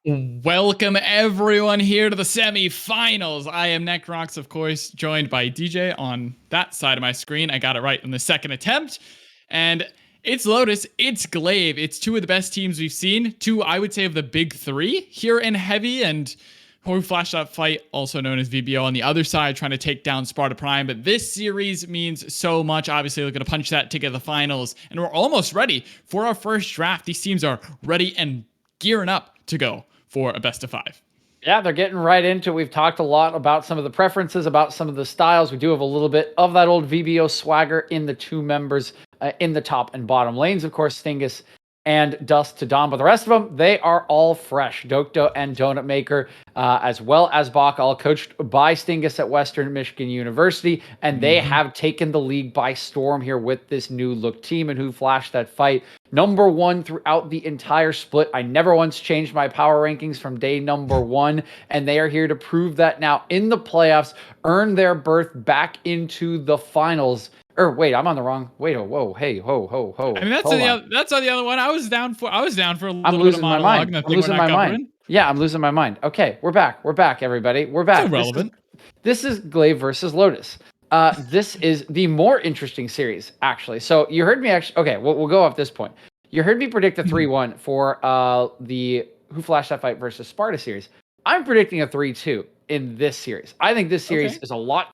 Welcome everyone here to the semifinals. I am Necrox, of course, joined by DJ on that side of my screen. I got it right in the second attempt. And it's Lotus, it's Glaive. It's two of the best teams we've seen. Two, I would say, of the big three here in Heavy, and who flashed that fight, also known as VBO, on the other side, trying to take down Sparta Prime. But this series means so much. Obviously, we're going to punch that ticket to the finals. And we're almost ready for our first draft. These teams are ready and gearing up to go for a best of five. Yeah, they're getting right into it. We've talked a lot about some of the preferences, about some of the styles. We do have a little bit of that old VBO swagger in the two members in the top and bottom lanes. Of course, Stingus and Dust to Dawn. But the rest of them, they are all fresh. Dokdo and Donut Maker, as well as Bach, all coached by Stingus at Western Michigan University. And they have taken the league by storm here with this new look team. And who flashed that fight? Number one throughout the entire split. I never once changed my power rankings from day number one, and they are here to prove that now in the playoffs, earn their berth back into the finals. Or wait, I'm on the wrong. Wait, oh, whoa, hey, ho, ho, ho. I mean, that's on the other one. I was down for a little I'm bit of losing my monologue. mind. And the I'm thing we're losing not my covering. mind. Yeah, I'm losing my mind. Okay, we're back. We're back, everybody. We're back. It's irrelevant. This is Glaive versus Lotus. This is the more interesting series, actually. So you heard me actually. Okay, we'll go off this point. You heard me predict a 3-1 for the Who Flashed That Fight versus Sparta series. I'm predicting a 3-2 in this series. I think this series is a lot.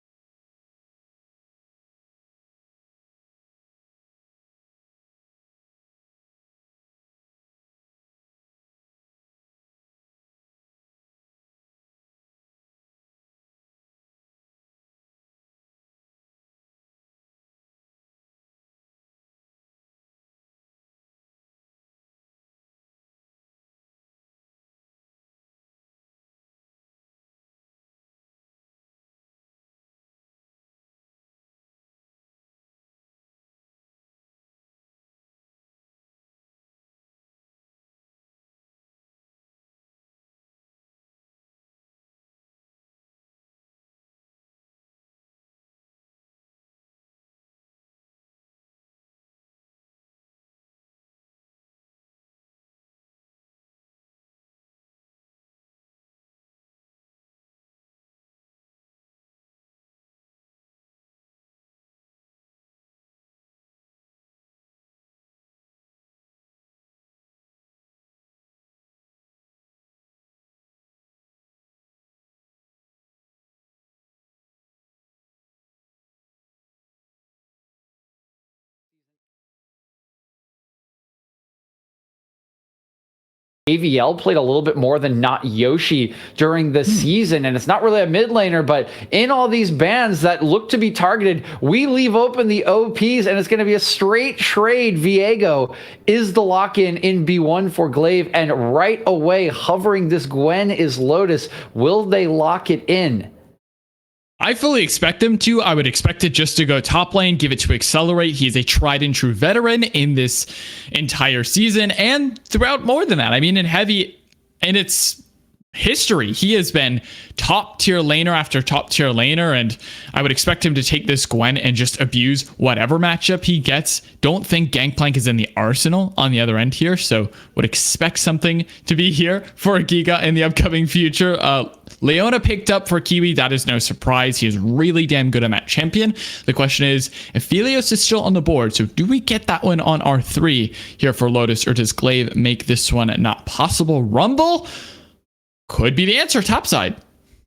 AVL played a little bit more than not Yoshi during the season, and it's not really a mid laner, but in all these bans that look to be targeted, we leave open the OPs, and it's going to be a straight trade. Viego is the lock-in in B1 for Glaive, and right away, hovering this Gwen is Lotus. Will they lock it in? I fully expect them to. I would expect it just to go top lane, give it to Accelerate. He is a tried and true veteran in this entire season and throughout more than that. I mean, in Heavy, and it's history, he has been top tier laner after top tier laner, and I would expect him to take this Gwen and just abuse whatever matchup he gets. Don't think Gangplank is in the arsenal on the other end here, so would expect something to be here for Giga in the upcoming future. Leona picked up for Kiwi. That is no surprise. He is really damn good on that champion. The question is, if Phelios is still on the board, so do we get that one on R3 here for Lotus, or does Glaive make this one not possible? Rumble could be the answer topside.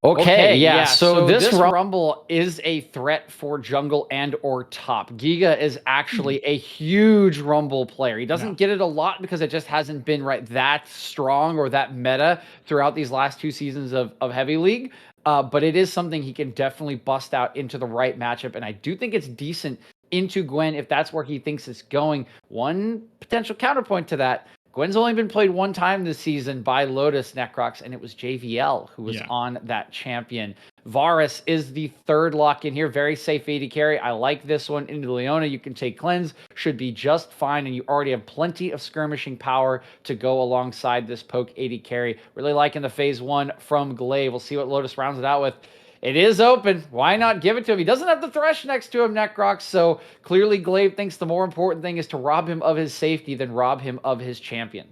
Okay, yeah. So this Rumble is a threat for jungle and or top. Giga is actually a huge Rumble player. He doesn't get it a lot because it just hasn't been that strong or that meta throughout these last two seasons of Heavy League. But it is something he can definitely bust out into the right matchup. And I do think it's decent into Gwen if that's where he thinks it's going. One potential counterpoint to that, Gwen's only been played one time this season by Lotus Necrox, and it was JVL who was on that champion. Varus is the third lock in here. Very safe AD carry. I like this one. Into Leona, you can take Cleanse. Should be just fine, and you already have plenty of skirmishing power to go alongside this poke AD carry. Really liking the phase one from Glaive. We'll see what Lotus rounds it out with. It is open. Why not give it to him? He doesn't have the Thresh next to him, Necrox, so clearly Glaive thinks the more important thing is to rob him of his safety than rob him of his champion.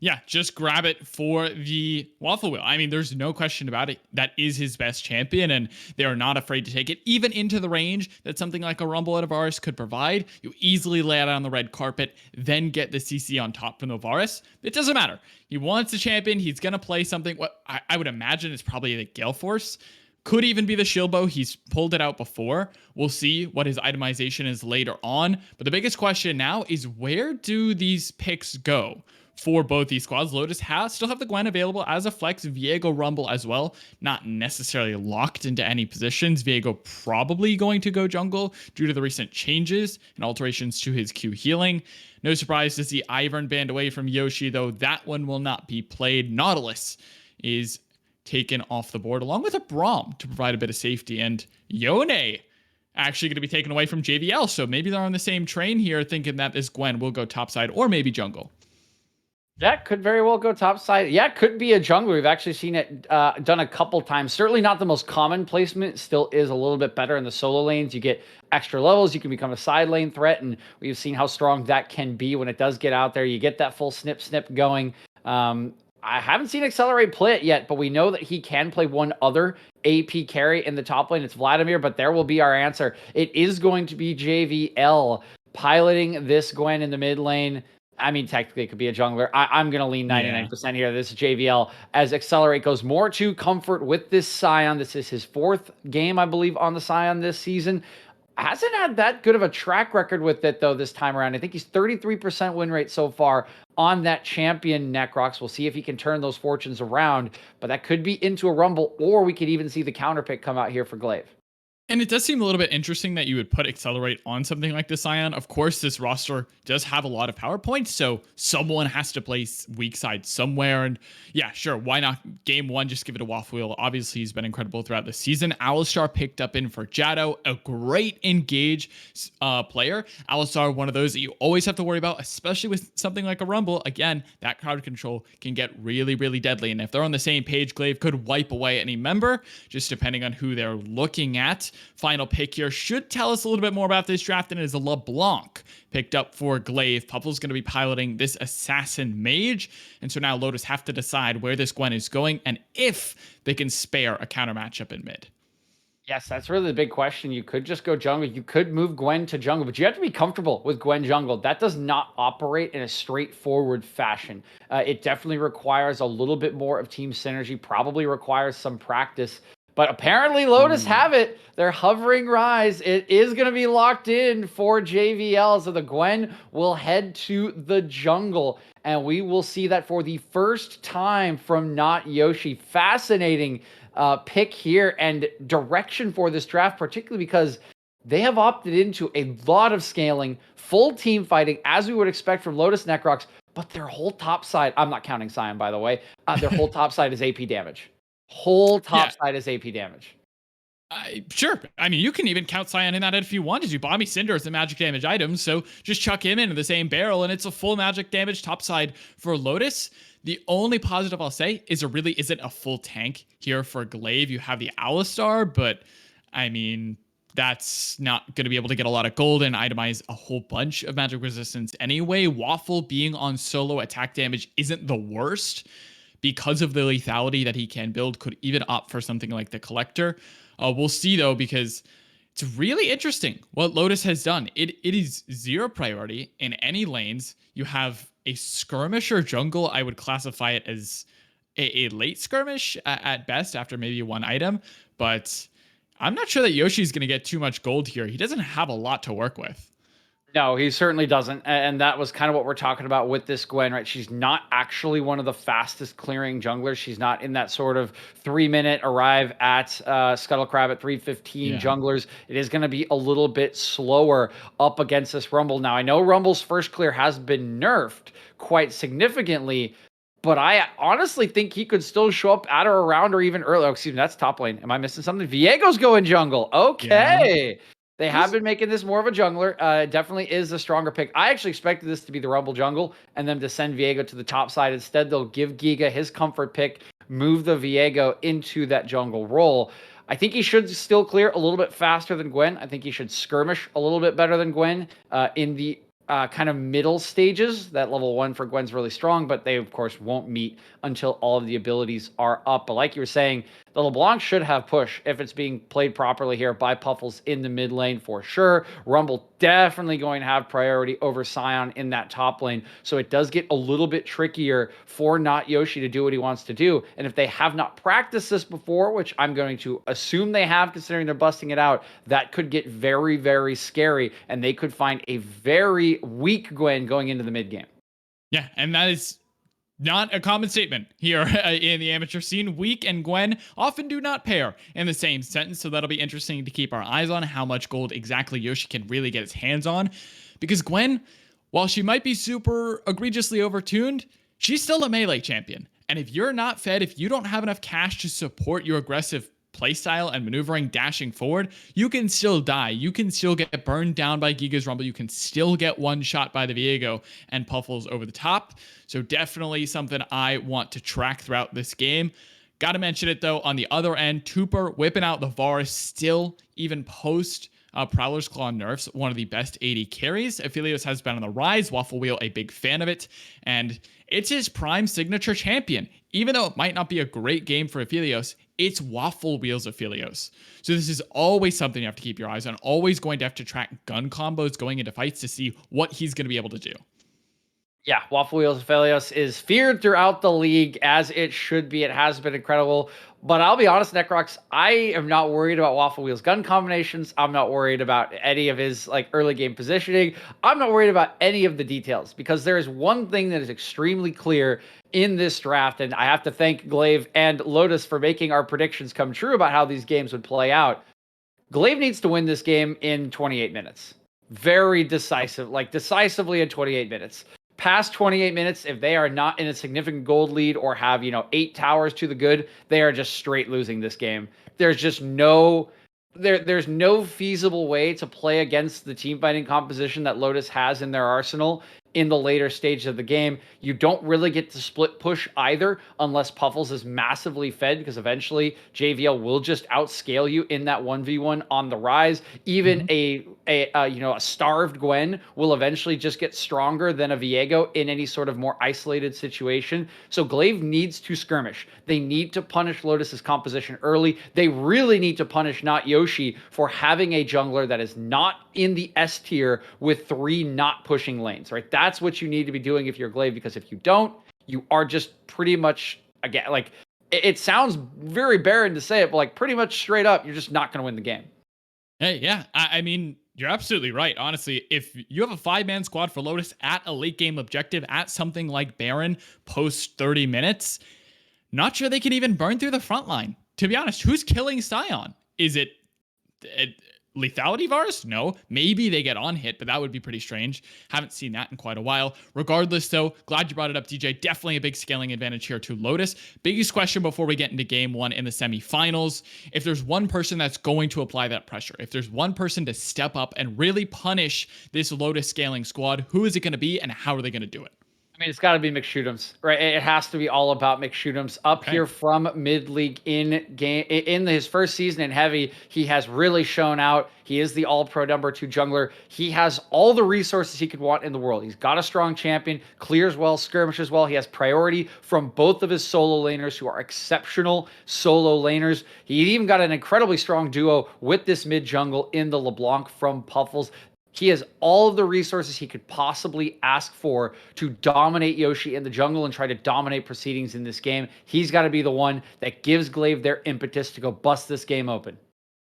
Yeah, just grab it for the waffle wheel. I mean, there's no question about it. That is his best champion, and they are not afraid to take it, even into the range that something like a Rumble out of Varus could provide. You easily lay it on the red carpet, then get the CC on top from the Varus. It doesn't matter. He wants a champion. He's going to play something. What I would imagine is probably the Gale Force. Could even be the shield bow. He's pulled it out before. We'll see what his itemization is later on. But the biggest question now is, where do these picks go for both these squads? Lotus still have the Gwen available as a flex. Viego Rumble as well. Not necessarily locked into any positions. Viego probably going to go jungle due to the recent changes and alterations to his Q healing. No surprise to see Ivern banned away from Yoshi, though that one will not be played. Nautilus is taken off the board along with a Braum to provide a bit of safety, and Yone actually going to be taken away from JVL. So maybe they're on the same train here, thinking that this Gwen will go topside or maybe jungle. Yeah, could very well go topside. Yeah, could be a jungler. We've actually seen it done a couple times. Certainly not the most common placement. Still is a little bit better in the solo lanes. You get extra levels. You can become a side lane threat, and we've seen how strong that can be when it does get out there. You get that full snip going. I haven't seen Accelerate play it yet, but we know that he can play one other AP carry in the top lane. It's Vladimir, but there will be our answer. It is going to be JVL piloting this Gwen in the mid lane. I mean, technically, it could be a jungler. I'm going to lean 99% here. This is JVL as Accelerate goes more to comfort with this Scion. This is his 4th game, I believe, on the Scion this season. Hasn't had that good of a track record with it, though, this time around. I think he's 33% win rate so far on that champion Necrox. We'll see if he can turn those fortunes around, but that could be into a Rumble, or we could even see the counter pick come out here for Glaive. And it does seem a little bit interesting that you would put Accelerate on something like this Scion. Of course, this roster does have a lot of power points, so someone has to place weak side somewhere. And yeah, sure, why not game 1, just give it a waffle wheel? Obviously, he's been incredible throughout the season. Alistar picked up in for Jado, a great engage player. Alistar, one of those that you always have to worry about, especially with something like a Rumble. Again, that crowd control can get really, really deadly. And if they're on the same page, Glaive could wipe away any member, just depending on who they're looking at. Final pick here should tell us a little bit more about this draft, and it is a LeBlanc picked up for Glaive. Puffle's going to be piloting this Assassin Mage, and so now Lotus have to decide where this Gwen is going and if they can spare a counter matchup in mid. Yes, that's really the big question. You could just go jungle. You could move Gwen to jungle, but you have to be comfortable with Gwen jungle. That does not operate in a straightforward fashion. It definitely requires a little bit more of team synergy, probably requires some practice. But apparently Lotus have it. They're hovering Rise. It is going to be locked in for JVL. So the Gwen will head to the jungle. And we will see that for the first time from Not Yoshi. Fascinating pick here and direction for this draft, particularly because they have opted into a lot of scaling, full team fighting, as we would expect from Lotus Necrox. But their whole top side, I'm not counting Scion, by the way, their whole top side is AP damage. Whole top side is AP damage. Sure. I mean, you can even count Scion in that if you wanted to. Bomby Cinder is a magic damage item, so just chuck him into the same barrel, and it's a full magic damage topside for Lotus. The only positive I'll say is there really isn't a full tank here for Glaive. You have the Alistar, but I mean, that's not going to be able to get a lot of gold and itemize a whole bunch of magic resistance anyway. Waffle being on solo attack damage isn't the worst, because of the lethality that he can build. Could even opt for something like the Collector. We'll see, though, because it's really interesting what Lotus has done. It is 0 priority in any lanes. You have a skirmisher jungle. I would classify it as a late skirmish at best after maybe one item. But I'm not sure that Yoshi's going to get too much gold here. He doesn't have a lot to work with. No, he certainly doesn't. And that was kind of what we're talking about with this Gwen, right? She's not actually one of the fastest clearing junglers. She's not in that sort of 3-minute arrive at Scuttlecrab at 3:15 junglers. It is going to be a little bit slower up against this Rumble. Now, I know Rumble's first clear has been nerfed quite significantly, but I honestly think he could still show up at or around or even early. Oh, excuse me, that's top lane. Am I missing something? Viego's going jungle. Okay. Yeah. They have been making this more of a jungler. Definitely is a stronger pick. I actually expected this to be the Rumble jungle and them to send Viego to the top side. Instead, they'll give Giga his comfort pick, move the Viego into that jungle role. I think he should still clear a little bit faster than Gwen. I think he should skirmish a little bit better than Gwen in the kind of middle stages. That level 1 for Gwen's really strong, but they of course won't meet until all of the abilities are up. But like you were saying, the LeBlanc should have push if it's being played properly here by Puffles in the mid lane for sure. Rumble definitely going to have priority over Sion in that top lane. So it does get a little bit trickier for not Yoshi to do what he wants to do. And if they have not practiced this before, which I'm going to assume they have considering they're busting it out, that could get very, very scary. And they could find a very weak Gwen going into the mid game. Yeah, and that is not a common statement here in the amateur scene. Weak and Gwen often do not pair in the same sentence, so that'll be interesting to keep our eyes on how much gold exactly Yoshi can really get his hands on. Because Gwen, while she might be super egregiously overtuned, she's still a melee champion. And if you're not fed, if you don't have enough cash to support your aggressive playstyle and maneuvering, dashing forward, you can still die. You can still get burned down by Giga's Rumble. You can still get one shot by the Viego and Puffles over the top. So definitely something I want to track throughout this game. Got to mention it though, on the other end, Tooper whipping out the Varus still, even post Prowler's Claw nerfs, one of the best AD carries. Aphelios has been on the rise. Waffle Wheel, a big fan of it. And it's his prime signature champion. Even though it might not be a great game for Aphelios, it's Waffle Wheel's Aphelios. So this is always something you have to keep your eyes on. Always going to have to track gun combos going into fights to see what he's going to be able to do. Yeah, Waffle Wheels Aphelios is feared throughout the league, as it should be. It has been incredible. But I'll be honest, Necrox, I am not worried about Waffle Wheel's gun combinations. I'm not worried about any of his early game positioning. I'm not worried about any of the details, because there is one thing that is extremely clear in this draft, and I have to thank Glaive and Lotus for making our predictions come true about how these games would play out. Glaive needs to win this game in 28 minutes. Very decisive, decisively in 28 minutes. Past 28 minutes, if they are not in a significant gold lead or have, 8 towers to the good, they are just straight losing this game. There's just there's no feasible way to play against the team fighting composition that Lotus has in their arsenal in the later stages of the game. You don't really get to split push either unless Puffles is massively fed, because eventually JVL will just outscale you in that 1v1 on the rise. Even a starved Gwen will eventually just get stronger than a Viego in any sort of more isolated situation. So Glaive needs to skirmish. They need to punish Lotus's composition early. They really need to punish not Yoshi for having a jungler that is not in the S tier with 3 not pushing lanes, right? That's what you need to be doing if you're Glaive, because if you don't, you are just pretty much, again, it sounds very barren to say it, but pretty much straight up, you're just not going to win the game. Hey, yeah. I mean, you're absolutely right. Honestly, if you have a 5-man squad for Lotus at a late game objective at something like Baron post 30 minutes, not sure they can even burn through the front line. To be honest, who's killing Sion? Is it lethality Varus? No. Maybe they get on hit, but that would be pretty strange. Haven't seen that in quite a while. Regardless, though, glad you brought it up, DJ. Definitely a big scaling advantage here to Lotus. Biggest question before we get into game 1 in the semifinals: if there's one person that's going to apply that pressure, if there's one person to step up and really punish this Lotus scaling squad, who is it going to be and how are they going to do it? I mean, it's got to be McShootums, right? It has to be all about McShootums up here from mid-league in his first season in Heavy. He has really shown out. He is the all-pro number 2 jungler. He has all the resources he could want in the world. He's got a strong champion, clears well, skirmishes well. He has priority from both of his solo laners, who are exceptional solo laners. He even got an incredibly strong duo with this mid jungle in the LeBlanc from Puffles. He has all of the resources he could possibly ask for to dominate Yoshi in the jungle and try to dominate proceedings in this game. He's got to be the one that gives Glaive their impetus to go bust this game open.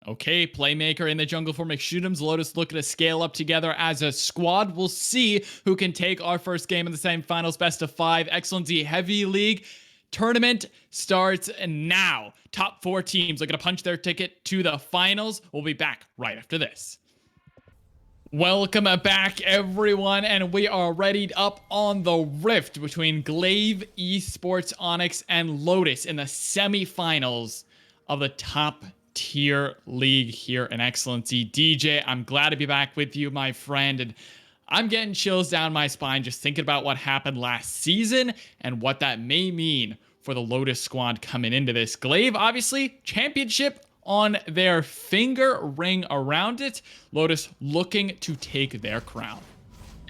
Okay, playmaker in the jungle for McShootums. Lotus looking to scale up together as a squad. We'll see who can take our first game in the semifinals. Best of 5. Excellency Heavy League tournament starts now. Top 4 teams looking to punch their ticket to the finals. We'll be back right after this. Welcome back, everyone, and we are readied up on the rift between Glaive, Esports, Onyx, and Lotus in the semifinals of the top tier league here in Excellency. DJ, I'm glad to be back with you, my friend, and I'm getting chills down my spine just thinking about what happened last season and what that may mean for the Lotus squad coming into this. Glaive, obviously, championship on their finger ring around it. Lotus looking to take their crown.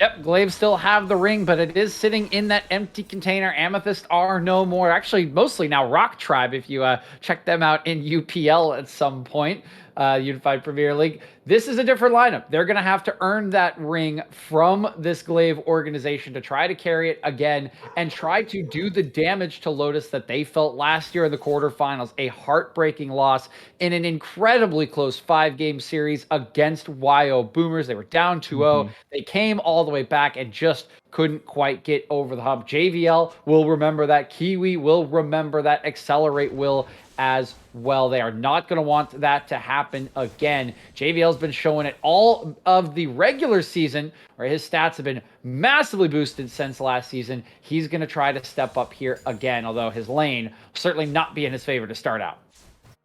Yep, Glaive still have the ring, but it is sitting in that empty container. Amethyst are no more. Actually, mostly now Rock Tribe, if you check them out in UPL at some point, Unified Premier League. This is a different lineup. They're going to have to earn that ring from this Glaive organization to try to carry it again and try to do the damage to Lotus that they felt last year in the quarterfinals. A heartbreaking loss in an incredibly close 5-game series against YO Boomers. They were down 2-0. They came all the way back and just couldn't quite get over the hump. JVL will remember that. Kiwi will remember that. Accelerate will as well. They are not going to want that to happen again. JVL's been showing it all of the regular season, where his stats have been massively boosted since last season. He's going to try to step up here again, although his lane will certainly not be in his favor to start out.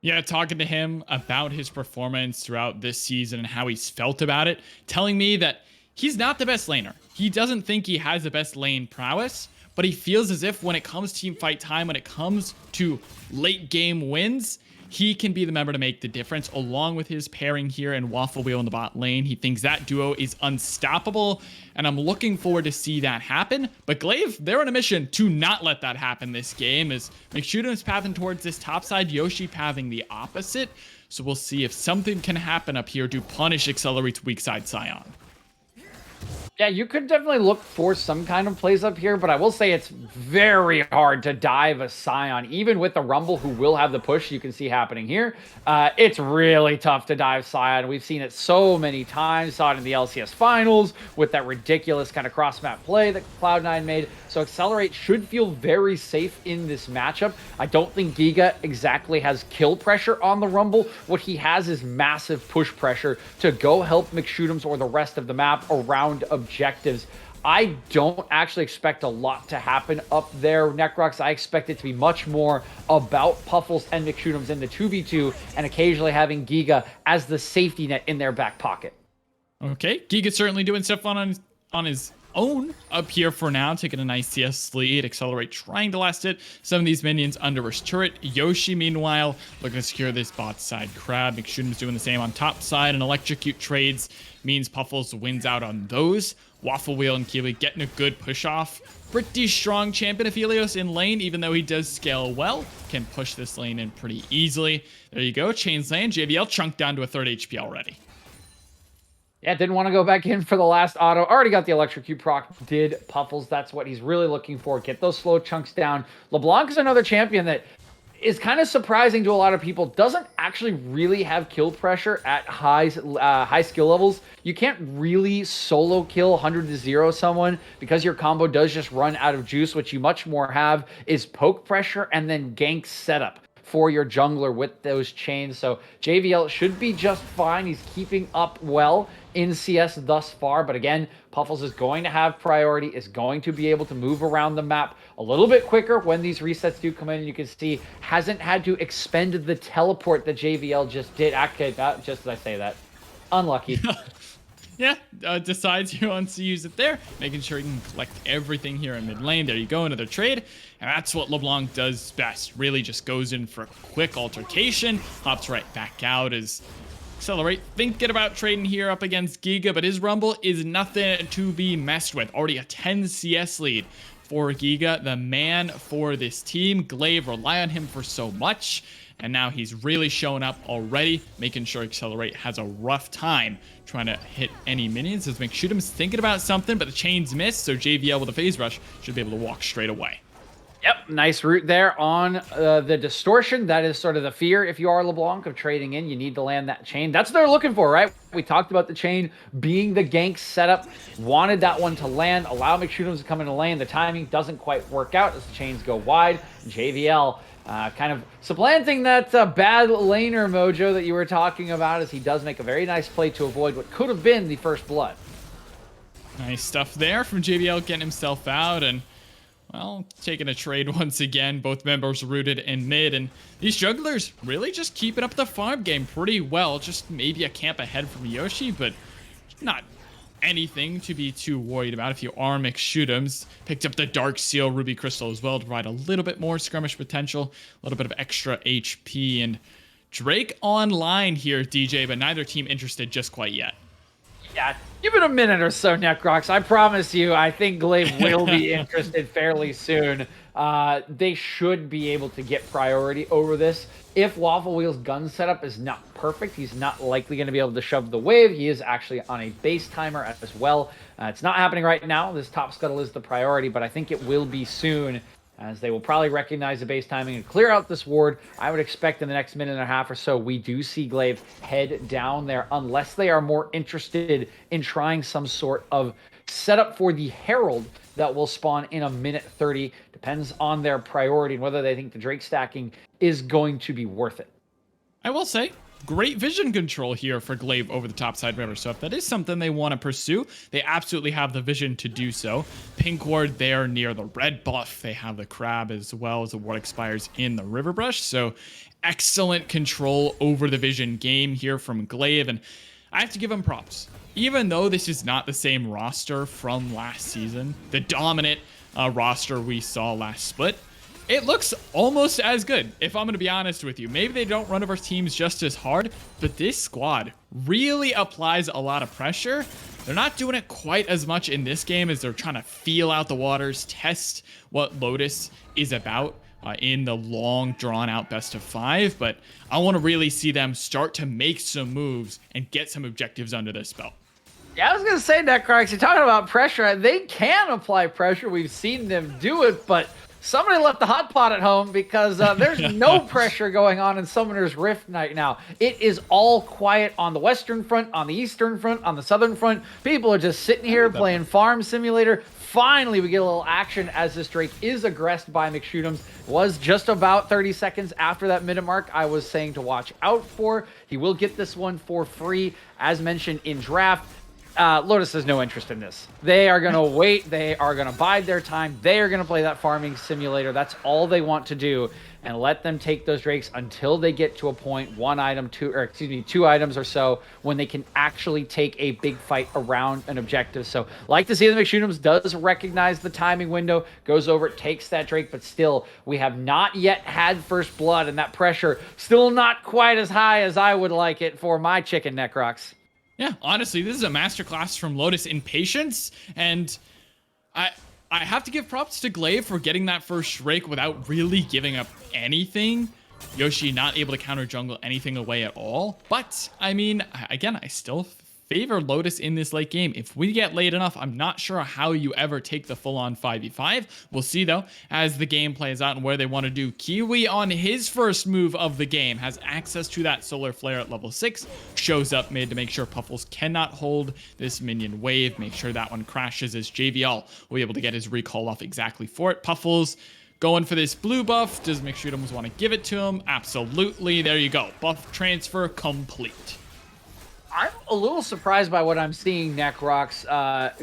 Yeah, talking to him about his performance throughout this season and how he's felt about it, telling me that he's not the best laner. He doesn't think he has the best lane prowess, but he feels as if when it comes team fight time, when it comes to late game wins, he can be the member to make the difference, along with his pairing here and Waffle Wheel in the bot lane. He thinks that duo is unstoppable, and I'm looking forward to see that happen. But Glaive, they're on a mission to not let that happen this game, as McShootem's pathing towards this top side, Yoshi pathing the opposite. So we'll see if something can happen up here to punish Accelerate's weak side Scion. Yeah, you could definitely look for some kind of plays up here, but I will say it's very hard to dive a Scion, even with the Rumble, who will have the push you can see happening here. It's really tough to dive Scion. We've seen it so many times. Saw it in the LCS finals with that ridiculous kind of cross-map play that Cloud9 made. So Accelerate should feel very safe in this matchup. I don't think Giga exactly has kill pressure on the Rumble. What he has is massive push pressure to go help McShootems or the rest of the map around objectives. I don't actually expect a lot to happen up there, Necrox. I expect it to be much more about Puffles and McShootems in the 2v2 and occasionally having Giga as the safety net in their back pocket. Okay, Giga's certainly doing stuff on his own up here for now, taking a nice CS lead. Accelerate trying to last it. Some of these minions under his turret. Yoshi, meanwhile, looking to secure this bot side crab. McShootem's doing the same on top side, and electrocute trades means Puffles wins out on those. Waffle Wheel and Kiwi getting a good push off. Pretty strong champion of Helios in lane, even though he does scale well. Can push this lane in pretty easily. There you go, Chains lane. JBL chunked down to a 3rd HP already. Yeah, didn't want to go back in for the last auto. Already got the electrocute proc. Did Puffles. That's what he's really looking for. Get those slow chunks down. LeBlanc is another champion that is kind of surprising to a lot of people. Doesn't actually really have kill pressure at high skill levels. You can't really solo kill 100-0 someone because your combo does just run out of juice. What you much more have is poke pressure and then gank setup for your jungler with those chains. So JVL should be just fine. He's keeping up well in CS thus far. But again, Puffles is going to have priority, is going to be able to move around the map a little bit quicker when these resets do come in. You can see hasn't had to expend the teleport that JVL just did. Okay, just as I say that. Unlucky. Yeah, decides he wants to use it there, making sure he can collect everything here in mid lane. There you go, another trade. And that's what LeBlanc does best. Really just goes in for a quick altercation, hops right back out as Accelerate thinking about trading here up against Giga, but his Rumble is nothing to be messed with. Already a 10 CS lead for Giga, the man for this team. Glaive rely on him for so much, and now he's really showing up already, making sure Accelerate has a rough time trying to hit any minions as McShootem's thinking about something, but the chains miss, so JVL with a phase rush should be able to walk straight away. Yep, nice route there on the distortion. That is sort of the fear if you are LeBlanc of trading in. You need to land that chain. That's what they're looking for, right? We talked about the chain being the gank setup. Wanted that one to land, allow McShootems to come into lane. The timing doesn't quite work out as the chains go wide. JVL kind of supplanting that bad laner mojo that you were talking about, as he does make a very nice play to avoid what could have been the first blood. Nice stuff there from JVL getting himself out, and well, taking a trade once again. Both members rooted in mid, and these jugglers really just keeping up the farm game pretty well. Just maybe a camp ahead from Yoshi, but not anything to be too worried about if you are McShootems. Picked up the Dark Seal Ruby Crystal as well to provide a little bit more skirmish potential, a little bit of extra HP, and Drake online here, DJ, but neither team interested just quite yet. Yeah, give it a minute or so, Necrox. I promise you, I think Glaive will be interested fairly soon. They should be able to get priority over this. If Waffle Wheel's gun setup is not perfect, he's not likely going to be able to shove the wave. He is actually on a base timer as well. It's not happening right now. This top scuttle is the priority, but I think it will be soon, as they will probably recognize the base timing and clear out this ward. I would expect in the next minute and a half or so, we do see Glaive head down there, unless they are more interested in trying some sort of setup for the Herald that will spawn in a minute 30. Depends on their priority and whether they think the Drake stacking is going to be worth it. I will say, great vision control here for Glaive over the topside river. So if that is something they want to pursue, they absolutely have the vision to do so. Pink ward there near the red buff. They have the crab as well as the ward expires in the river brush. So excellent control over the vision game here from Glaive. And I have to give them props. Even though this is not the same roster from last season, the dominant roster we saw last split, it looks almost as good, if I'm going to be honest with you. Maybe they don't run over teams just as hard, but this squad really applies a lot of pressure. They're not doing it quite as much in this game as they're trying to feel out the waters, test what Lotus is about in the long, drawn-out best-of-5. But I want to really see them start to make some moves and get some objectives under this belt. Yeah, I was going to say, Necrox, you're talking about pressure. They can apply pressure. We've seen them do it, but somebody left the hot pot at home, because there's no pressure going on in Summoner's Rift right now. It is all quiet on the western front, on the eastern front, on the southern front. People are just sitting here playing Farm Simulator. Finally, we get a little action as this Drake is aggressed by McShootums. Was just about 30 seconds after that minute mark I was saying to watch out for. He will get this one for free, as mentioned in draft. Lotus has no interest in this. They are going to wait. They are going to bide their time. They are going to play that farming simulator. That's all they want to do, and let them take those Drakes until they get to a point, two items or so, when they can actually take a big fight around an objective. So like to see the McShootums does recognize the timing window, goes over, takes that Drake, but still, we have not yet had first blood, and that pressure still not quite as high as I would like it for my chicken, Necrox. Yeah, honestly, this is a masterclass from Lotus in patience, and I have to give props to Glaive for getting that first Drake without really giving up anything. Yoshi not able to counter jungle anything away at all. But, I mean, again, I still favor Lotus in this late game. If we get late enough, I'm not sure how you ever take the full-on 5v5. We'll see, though, as the game plays out and where they want to do. Kiwi on his first move of the game has access to that Solar Flare at level 6. Shows up mid to make sure Puffles cannot hold this minion wave. Make sure that one crashes as JVL will be able to get his recall off exactly for it. Puffles going for this blue buff. Does McShootums want to give it to him? Absolutely. There you go. Buff transfer complete. I'm a little surprised by what I'm seeing, Necrox.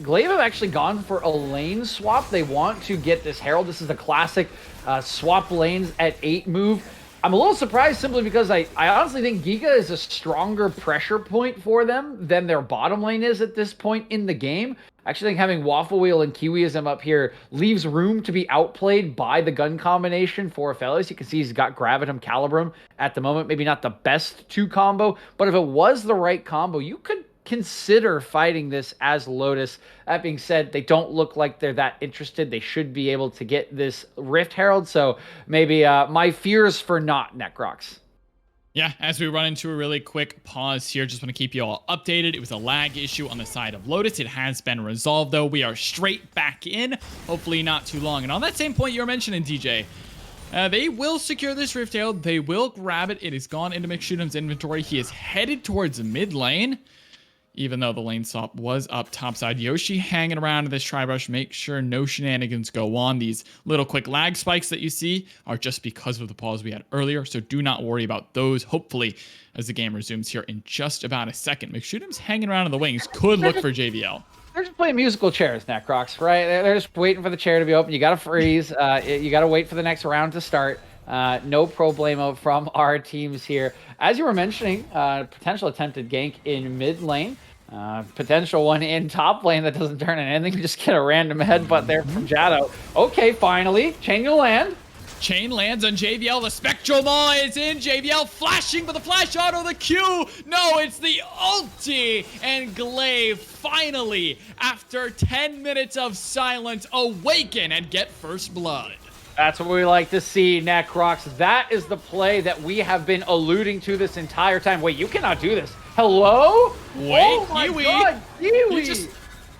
Glaive have actually gone for a lane swap. They want to get this Herald. This is the classic swap lanes at 8 move. I'm a little surprised simply because I honestly think Giga is a stronger pressure point for them than their bottom lane is at this point in the game. I actually think having Waffle Wheel and Kiwiism up here leaves room to be outplayed by the gun combination for Aphelios. You can see he's got Gravitum, Calibrum at the moment. Maybe not the best 2 combo, but if it was the right combo, you could consider fighting this as Lotus. That being said, they don't look like they're that interested. They should be able to get this Rift Herald, so maybe my fears for not, Necrox. Yeah, as we run into a really quick pause here, just want to keep you all updated. It was a lag issue on the side of Lotus. It has been resolved, though. We are straight back in, hopefully not too long. And on that same point you were mentioning, DJ, they will secure this Rift Herald. They will grab it. It is gone into McShootums' inventory. He is headed towards mid lane, even though the lane swap was up topside. Yoshi hanging around in this tri-brush. Make sure no shenanigans go on. These little quick lag spikes that you see are just because of the pause we had earlier, so do not worry about those. Hopefully, as the game resumes here in just about a second. McShootums hanging around in the wings could look for JVL. They're just playing musical chairs, Necrox, right? They're just waiting for the chair to be open. You got to freeze. You got to wait for the next round to start. No problemo from our teams here. As you were mentioning, potential attempted gank in mid lane. Potential one in top lane that doesn't turn in anything. You just get a random headbutt there from Jado. Okay, finally. Chain your land. Chain lands on JVL. The Spectral Maw is in. JVL flashing for the flash auto. The Q. No, it's the ulti. And Glaive finally, after 10 minutes of silence, awaken and get first blood. That's what we like to see, Necrox. That is the play that we have been alluding to this entire time. Wait, you cannot do this. Hello? Wait, oh my Kiwi. God, Kiwi. He just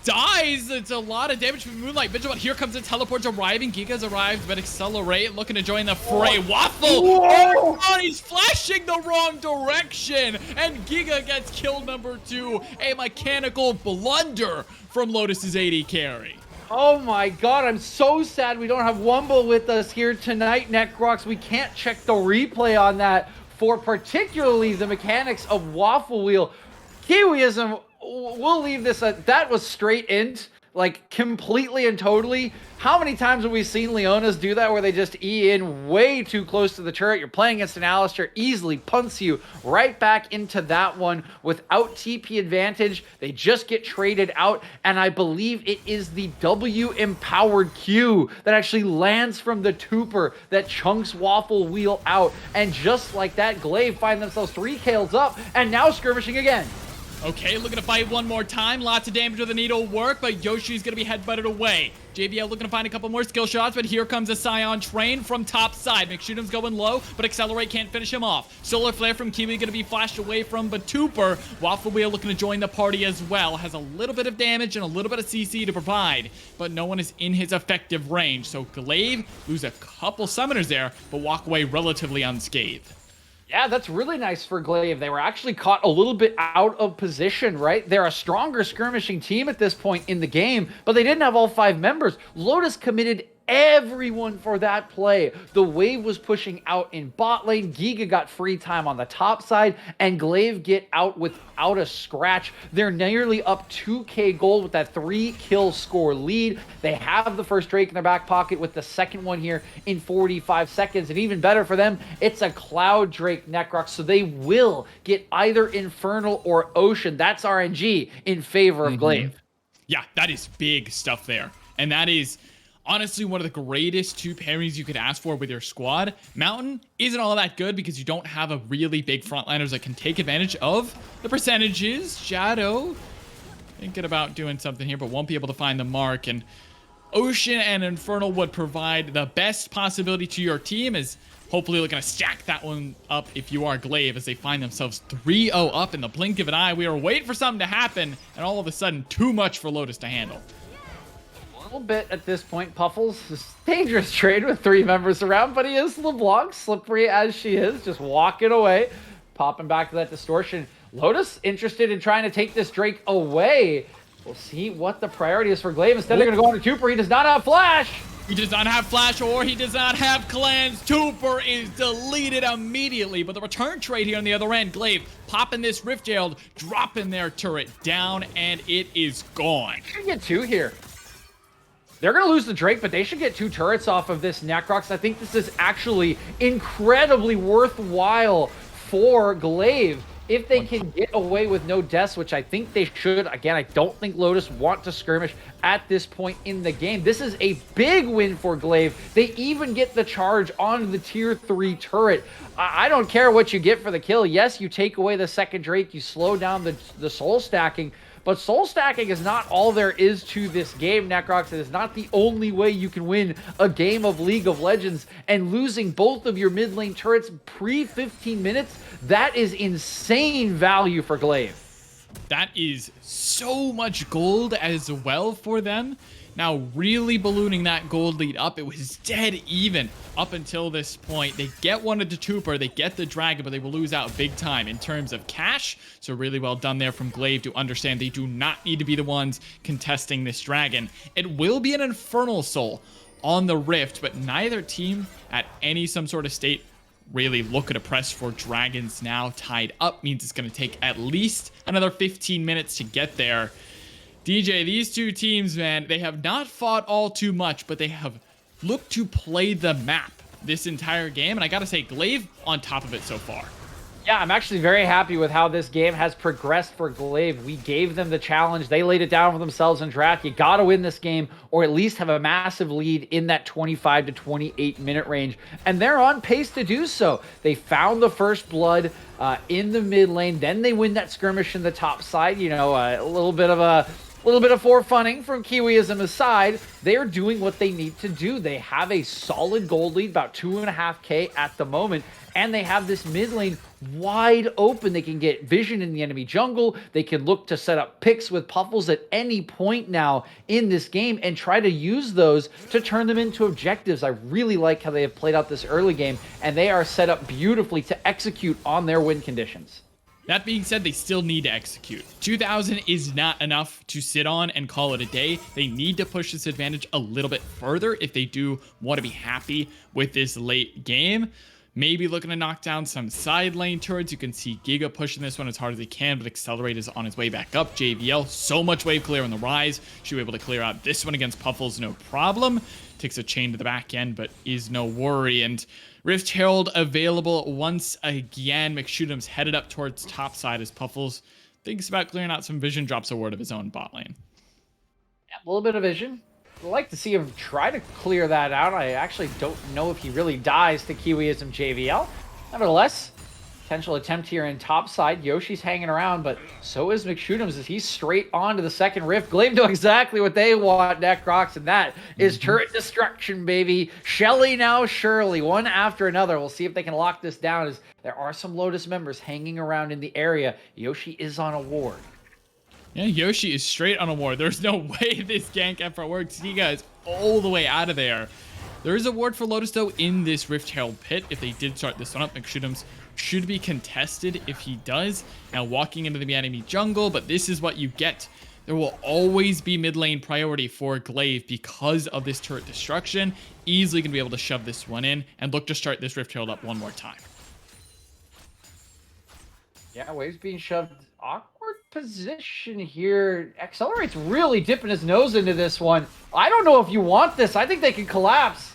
dies. It's a lot of damage from Moonlight Vigil, but here comes the teleports arriving. Giga's arrived, but Accelerate looking to join the fray. Waffle! Whoa. Oh, he's flashing the wrong direction, and Giga gets kill number 2. A mechanical blunder from Lotus's AD carry. Oh my God, I'm so sad we don't have Wumble with us here tonight, Necrox. We can't check the replay on that for particularly the mechanics of Waffle Wheel. Kiwiism, we'll leave this at that. Was straight int, like completely and totally. How many times have we seen Leonas do that where they just E in way too close to the turret? You're playing against an Alistar, easily punts you right back into that one without TP advantage. They just get traded out, and I believe it is the W-empowered Q that actually lands from the Tooper that chunks Waffle Wheel out. And just like that, Glaive find themselves 3 kills up, and now skirmishing again. Okay, looking to fight one more time. Lots of damage with the needle work, but Yoshi's going to be headbutted away. JBL looking to find a couple more skill shots, but here comes a Scion train from top side. McShoot'em's going low, but Accelerate can't finish him off. Solar Flare from Kiwi going to be flashed away from Batooper. Waffle Wheel looking to join the party as well. Has a little bit of damage and a little bit of CC to provide, but no one is in his effective range. So Glaive lose a couple summoners there, but walk away relatively unscathed. Yeah, that's really nice for Glaive. They were actually caught a little bit out of position, right? They're a stronger skirmishing team at this point in the game, but they didn't have all 5 members. Lotus committed everyone for that play. The wave was pushing out in bot lane. Giga got free time on the top side, and Glaive get out without a scratch. They're nearly up 2k gold with that 3-kill score lead. They have the first Drake in their back pocket with the second one here in 45 seconds. And even better for them, it's a Cloud Drake Necrox, so they will get either Infernal or Ocean. That's RNG in favor of Glaive. Yeah, that is big stuff there. And that is honestly one of the greatest 2 pairings you could ask for with your squad. Mountain isn't all that good because you don't have a really big frontliners that can take advantage of the percentages. Shadow thinking about doing something here, but won't be able to find the mark. And Ocean and Infernal would provide the best possibility to your team, as hopefully looking to stack that one up if you are Glaive, as they find themselves 3-0 up in the blink of an eye. We were waiting for something to happen, and all of a sudden, too much for Lotus to handle. A little bit at this point. Puffles is dangerous trade with 3 members around, but he is LeBlanc, slippery as she is, just walking away, popping back to that distortion. Lotus interested in trying to take this Drake away. We'll see what the priority is for Glaive. Instead, they're going to go on to Tooper. He does not have Flash. He does not have Flash, or he does not have Clans. Tooper is deleted immediately, but the return trade here on the other end. Glaive popping this Rift Herald, dropping their turret down, and it is gone. You get 2 here. They're going to lose the Drake, but they should get 2 turrets off of this Necrox. I think this is actually incredibly worthwhile for Glaive if they can get away with no deaths, which I think they should. Again, I don't think Lotus want to skirmish at this point in the game. This is a big win for Glaive. They even get the charge on the tier 3 turret. I don't care what you get for the kill. Yes, you take away the second Drake, you slow down the soul stacking, but soul stacking is not all there is to this game, Necrox. It is not the only way you can win a game of League of Legends, and losing both of your mid lane turrets pre-15 minutes, that is insane value for Glaive. That is so much gold as well for them. Now, really ballooning that gold lead up. It was dead even up until this point. They get one of the Tooper, they get the Dragon, but they will lose out big time in terms of cash. So really well done there from Glaive to understand they do not need to be the ones contesting this Dragon. It will be an Infernal Soul on the Rift, but neither team at any some sort of state really looking to press for Dragons now. Tied up means it's going to take at least another 15 minutes to get there. DJ, these 2 teams, man, they have not fought all too much, but they have looked to play the map this entire game. And I got to say, Glaive on top of it so far. Yeah, I'm actually very happy with how this game has progressed for Glaive. We gave them the challenge. They laid it down for themselves in draft. You got to win this game or at least have a massive lead in that 25 to 28 minute range. And they're on pace to do so. They found the first blood in the mid lane. Then they win that skirmish in the top side. You know, a little bit of forfunning from Kiwiism aside, they're doing what they need to do. They have a solid gold lead, about 2.5K at the moment, and they have this mid lane wide open. They can get vision in the enemy jungle. They can look to set up picks with Puffles at any point now in this game and try to use those to turn them into objectives. I really like how they have played out this early game, and they are set up beautifully to execute on their win conditions. That being said, they still need to execute. 2,000 is not enough to sit on and call it a day. They need to push this advantage a little bit further if they do want to be happy with this late game. Maybe looking to knock down some side lane turrets. You can see Giga pushing this one as hard as he can, but Accelerate is on his way back up. JVL, so much wave clear on the rise. Should be able to clear out this one against Puffles, no problem. Takes a chain to the back end, but is no worry. And Rift Herald available once again. McShoot'em's headed up towards top side as Puffles thinks about clearing out some vision, drops a word of his own bot lane. Yeah, a little bit of vision. I'd like to see him try to clear that out. I actually don't know if he really dies to Kiwiism JVL. Nevertheless, potential attempt here in top side. Yoshi's hanging around, but so is McShoot'em's as he's straight on to the second rift. Glaive know exactly what they want, Necrox, and that is turret destruction, baby. Shelly now Shirley, one after another. We'll see if they can lock this down as there are some Lotus members hanging around in the area. Yoshi is on a ward. Yeah, Yoshi is straight on a ward. There's no way this gank effort works. He guys all the way out of there. There is a ward for Lotus, though, in this Rift Herald pit. If they did start this one up, McShoot'em's should be contested if he does. Now walking into the enemy jungle, but this is what you get. There will always be mid lane priority for Glaive because of this turret destruction. Easily going to be able to shove this one in and look to start this Rift Herald up one more time. Yeah, Wave's being shoved. Awkward position here. Accelerate's really dipping his nose into this one. I don't know if you want this. I think they can collapse.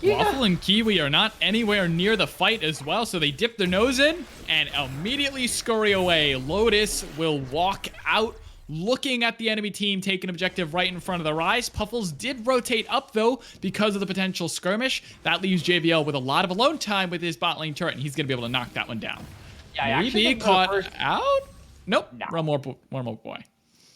Yeah. Waffle and Kiwi are not anywhere near the fight as well, so they dip their nose in and immediately scurry away. Lotus will walk out looking at the enemy team take an objective right in front of the rise. Puffles did rotate up, though, because of the potential skirmish. That leaves JVL with a lot of alone time with his bot lane turret, and he's going to be able to knock that one down. Yeah, maybe caught out? Nope. No. One more boy.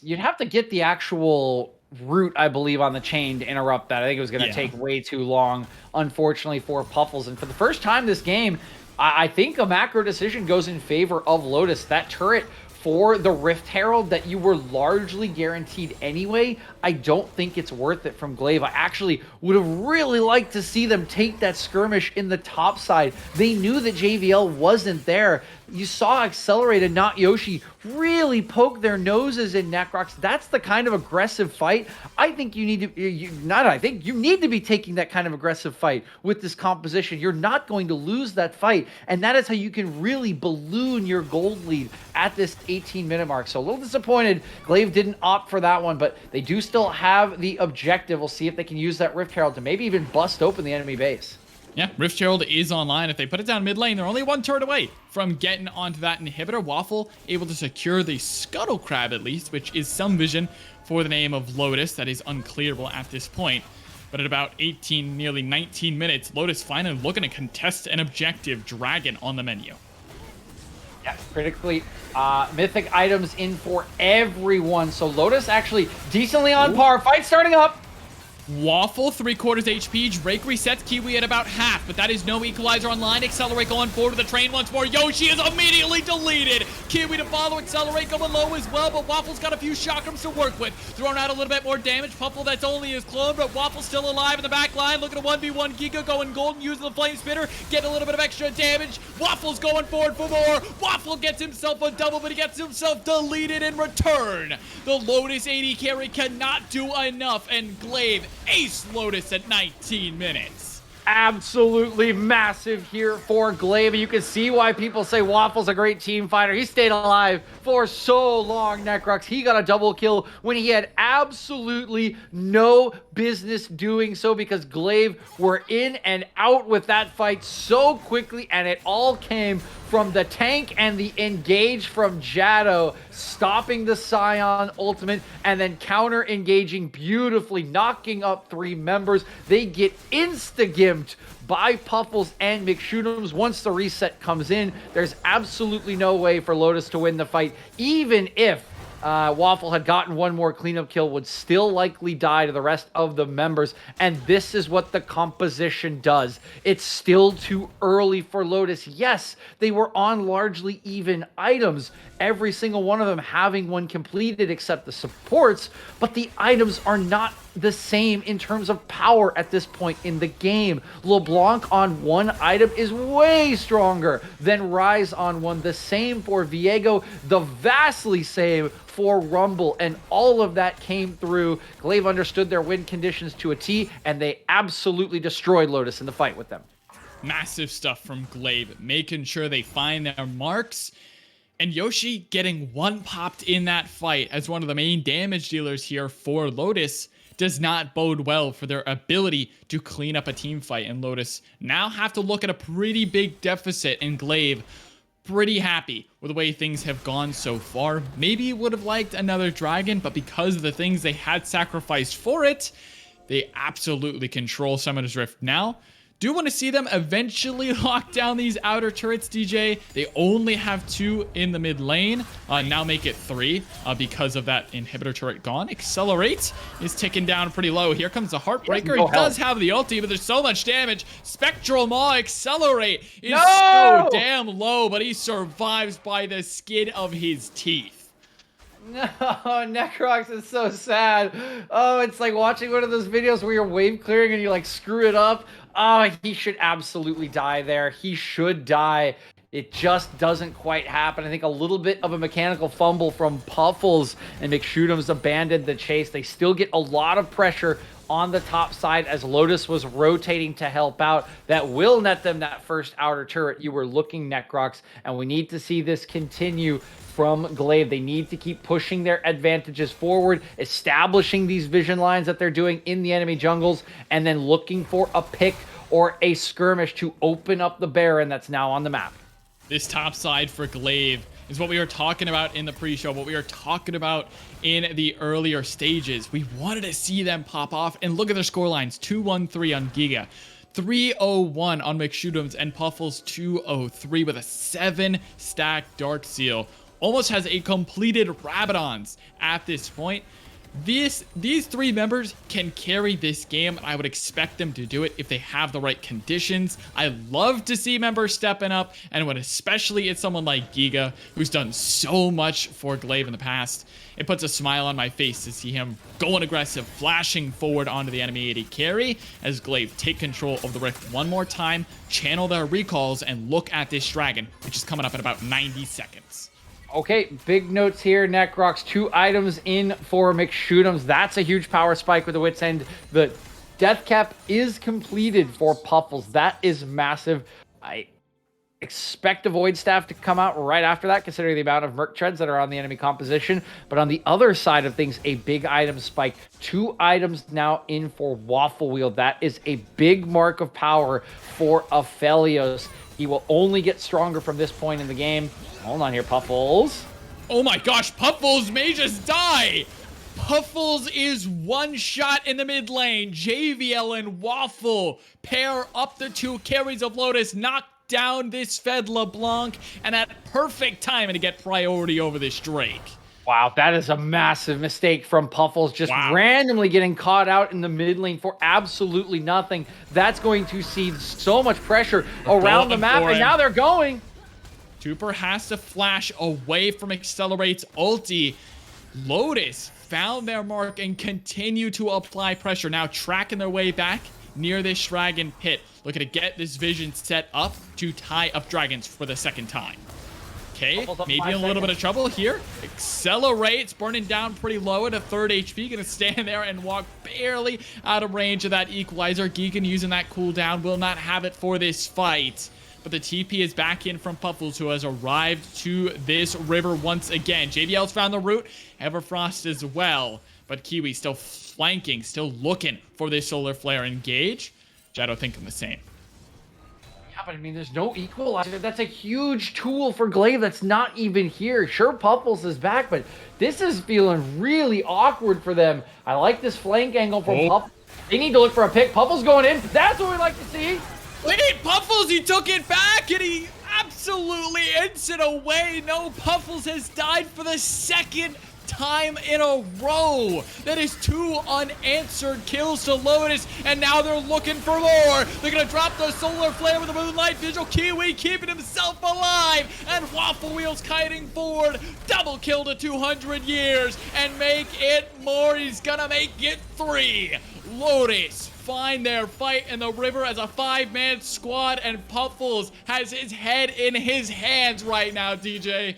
You'd have to get the actual route, I believe, on the chain to interrupt that. I think it was going to take way too long, unfortunately, for Puffles. And for the first time this game, I think a macro decision goes in favor of Lotus. That turret for the Rift Herald that you were largely guaranteed anyway, I don't think it's worth it from Glaive. I actually would have really liked to see them take that skirmish in the top side. They knew that JVL wasn't there. You saw Accelerated, not Yoshi, really poke their noses in Necrox. That's the kind of aggressive fight I think you need to, you need to be taking that kind of aggressive fight with this composition. You're not going to lose that fight, and that is how you can really balloon your gold lead at this 18-minute mark. So a little disappointed Glaive didn't opt for that one, but they do still have the objective. We'll see if they can use that Rift Herald to maybe even bust open the enemy base. Yeah, Rift Herald is online. If they put it down mid lane, they're only one turret away from getting onto that inhibitor. Waffle able to secure the Scuttle Crab at least, which is some vision for the name of Lotus that is unclearable at this point. But at about 18, nearly 19 minutes, Lotus finally looking to contest an objective. Dragon on the menu. Yeah, critically, mythic items in for everyone. So Lotus actually decently on par. Fight starting up. Waffle, 3/4 HP. Drake resets Kiwi at about half, but that is no equalizer online. Accelerate going forward to the train once more. Yoshi is immediately deleted. Kiwi to follow. Accelerate going low as well, but Waffle's got a few chakrams to work with. Throwing out a little bit more damage. Puffle, that's only his clone, but Waffle's still alive in the back line. Looking at 1v1 Giga going golden, using the flame spitter. Getting a little bit of extra damage. Waffle's going forward for more. Waffle gets himself a double, but he gets himself deleted in return. The Lotus AD carry cannot do enough, and Glaive ace Lotus at 19 minutes. Absolutely massive here for Glaive. You can see why people say Waffle's a great team fighter. He stayed alive for so long, Necrox. He got a double kill when he had absolutely no business doing so because Glaive were in and out with that fight so quickly, and it all came from the tank and the engage from Jado, stopping the Scion ultimate and then counter engaging beautifully, knocking up 3 members. They get insta-gimped by Puffles and McShootums. Once the reset comes in, there's absolutely no way for Lotus to win the fight, even if Waffle had gotten one more cleanup kill, would still likely die to the rest of the members. And this is what the composition does. It's still too early for Lotus. Yes, they were on largely even items, every single one of them having one completed except the supports, but the items are not the same in terms of power at this point in the game. LeBlanc on one item is way stronger than Rise on one. The same for Viego, the vastly same for Rumble, and all of that came through. Glaive understood their win conditions to a T, and they absolutely destroyed Lotus in the fight with them. Massive stuff from Glaive, making sure they find their marks. And Yoshi getting one popped in that fight as one of the main damage dealers here for Lotus does not bode well for their ability to clean up a team fight. And Lotus now have to look at a pretty big deficit, and Glaive pretty happy with the way things have gone so far. Maybe would have liked another dragon, but because of the things they had sacrificed for it, they absolutely control Summoner's Rift now. Do want to see them eventually lock down these outer turrets, DJ. They only have 2 in the mid lane. Now make it 3 because of that inhibitor turret gone. Accelerate is ticking down pretty low. Here comes the Heartbreaker. He does have the ulti, but there's so much damage. Spectral Maw Accelerate is so damn low, but he survives by the skin of his teeth. No, Necrox is so sad. Oh, it's like watching one of those videos where you're wave clearing and you like screw it up. Oh, he should absolutely die there. He should die. It just doesn't quite happen. I think a little bit of a mechanical fumble from Puffles, and McShootums abandoned the chase. They still get a lot of pressure on the top side as Lotus was rotating to help out. That will net them that first outer turret you were looking, Necrox, and we need to see this continue from Glaive. They need to keep pushing their advantages forward, establishing these vision lines that they're doing in the enemy jungles, and then looking for a pick or a skirmish to open up the Baron that's now on the map. This top side for Glaive is what we were talking about in the pre-show, what we were talking about in the earlier stages. We wanted to see them pop off, and look at their score lines. 2-1-3 on Giga, 3-0-1 on McShootums, and Puffles 2-0-3 with a 7-stack Dark Seal. Almost has a completed Rabadons at this point. These 3 members can carry this game. I would expect them to do it if they have the right conditions. I love to see members stepping up, and when especially it's someone like Giga, who's done so much for Glaive in the past. It puts a smile on my face to see him going aggressive, flashing forward onto the enemy AD carry as Glaive take control of the Rift one more time, channel their recalls, and look at this dragon, which is coming up in about 90 seconds. Okay, big notes here, Necrox. 2 items in for McShootums. That's a huge power spike with the Wit's End. The death cap is completed for Puffles. That is massive. I expect the Void Staff to come out right after that, considering the amount of Merc Treads that are on the enemy composition. But on the other side of things, a big item spike. 2 items now in for Waffle Wheel. That is a big mark of power for Aphelios. He will only get stronger from this point in the game. Hold on here, Puffles. Oh my gosh, Puffles may just die. Puffles is one shot in the mid lane. JVL and Waffle pair up the 2 carries of Lotus, knock down this Fed LeBlanc, and at perfect timing to get priority over this Drake. Wow, that is a massive mistake from Puffles, just randomly getting caught out in the mid lane for absolutely nothing. That's going to see so much pressure around the map, and now they're going. Trooper has to flash away from Accelerate's ulti. Lotus found their mark and continue to apply pressure. Now tracking their way back near this Dragon pit. Looking to get this vision set up to tie up dragons for the second time. Okay, maybe a little bit of trouble here. Accelerates, burning down pretty low at a 3rd HP. Gonna stand there and walk barely out of range of that equalizer. Geegan using that cooldown will not have it for this fight. But the TP is back in from Puffles, who has arrived to this river once again. JBL's found the route, Everfrost as well. But Kiwi still flanking, still looking for this Solar Flare engage. Jado thinking the same. Yeah, but I mean, there's no equalizer. That's a huge tool for Glaive that's not even here. Sure, Puffles is back, but this is feeling really awkward for them. I like this flank angle from Puffles. They need to look for a pick. Puffles going in. That's what we like to see. Wait, Puffles, he took it back and he absolutely ends it away. No, Puffles has died for the second time in a row. That is 2 unanswered kills to Lotus, and now they're looking for more. They're gonna drop the solar flare with the moonlight visual. Kiwi keeping himself alive, and Waffle Wheels kiting forward. Double kill to 200 years and make it more. He's gonna make it 3. Lotus find their fight in the river as a 5-man squad, and Puffles has his head in his hands right now, DJ.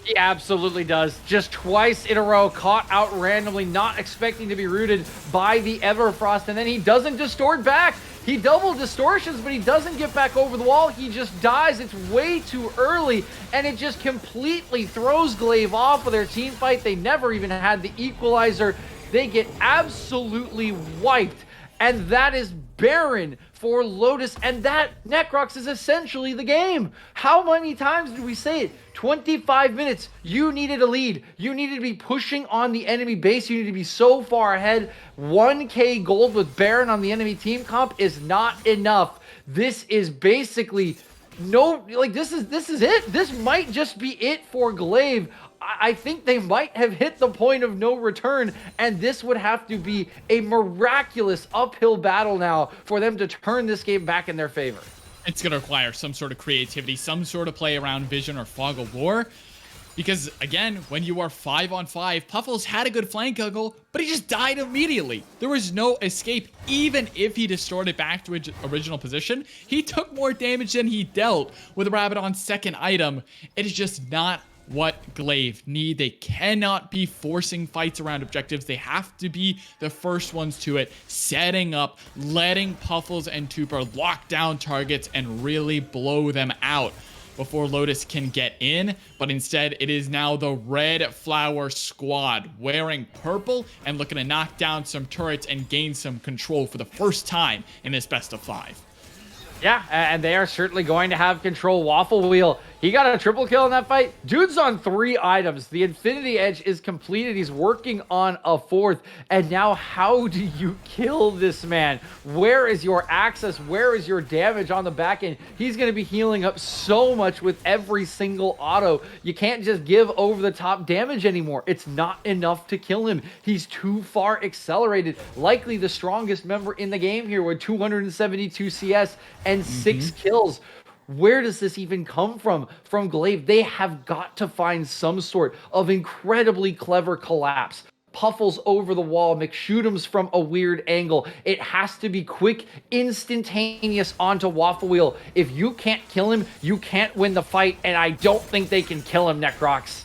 He absolutely does. Just twice in a row, caught out randomly, not expecting to be rooted by the Everfrost, and then he doesn't distort back. He double distortions, but he doesn't get back over the wall. He just dies. It's way too early, and it just completely throws Glaive off of their team fight. They never even had the equalizer. They get absolutely wiped, and that is barren for Lotus, and that Necrox is essentially the game. How many times did we say it? 25 minutes. You needed a lead. You needed to be pushing on the enemy base. You need to be so far ahead. 1K gold with Baron on the enemy team comp is not enough. This is basically this is it. This might just be it for Glaive. I think they might have hit the point of no return, and this would have to be a miraculous uphill battle now for them to turn this game back in their favor. It's going to require some sort of creativity, some sort of play around vision or fog of war. Because, again, when you are 5-on-5, Puffles had a good flank angle, but he just died immediately. There was no escape. Even if he distorted back to his original position, he took more damage than he dealt with Rabbit on second item. It is just not what Glaive need. They cannot be forcing fights around objectives. They have to be the first ones to it, setting up, letting Puffles and Tooper lock down targets and really blow them out before Lotus can get in. But instead, it is now the Red Flower squad wearing purple and looking to knock down some turrets and gain some control for the first time in this best of 5. Yeah, and they are certainly going to have control. Waffle Wheel, he got a triple kill in that fight. Dude's on 3 items. The Infinity Edge is completed. He's working on a 4th. And now how do you kill this man? Where is your access? Where is your damage on the back end? He's going to be healing up so much with every single auto. You can't just give over the top damage anymore. It's not enough to kill him. He's too far accelerated. Likely the strongest member in the game here with 272 CS and 6 kills. Where does this even come from Glaive? They have got to find some sort of incredibly clever collapse. Puffles over the wall, McShoot'ems from a weird angle. It has to be quick, instantaneous onto Waffle Wheel. If you can't kill him, you can't win the fight, and I don't think they can kill him, Necrox.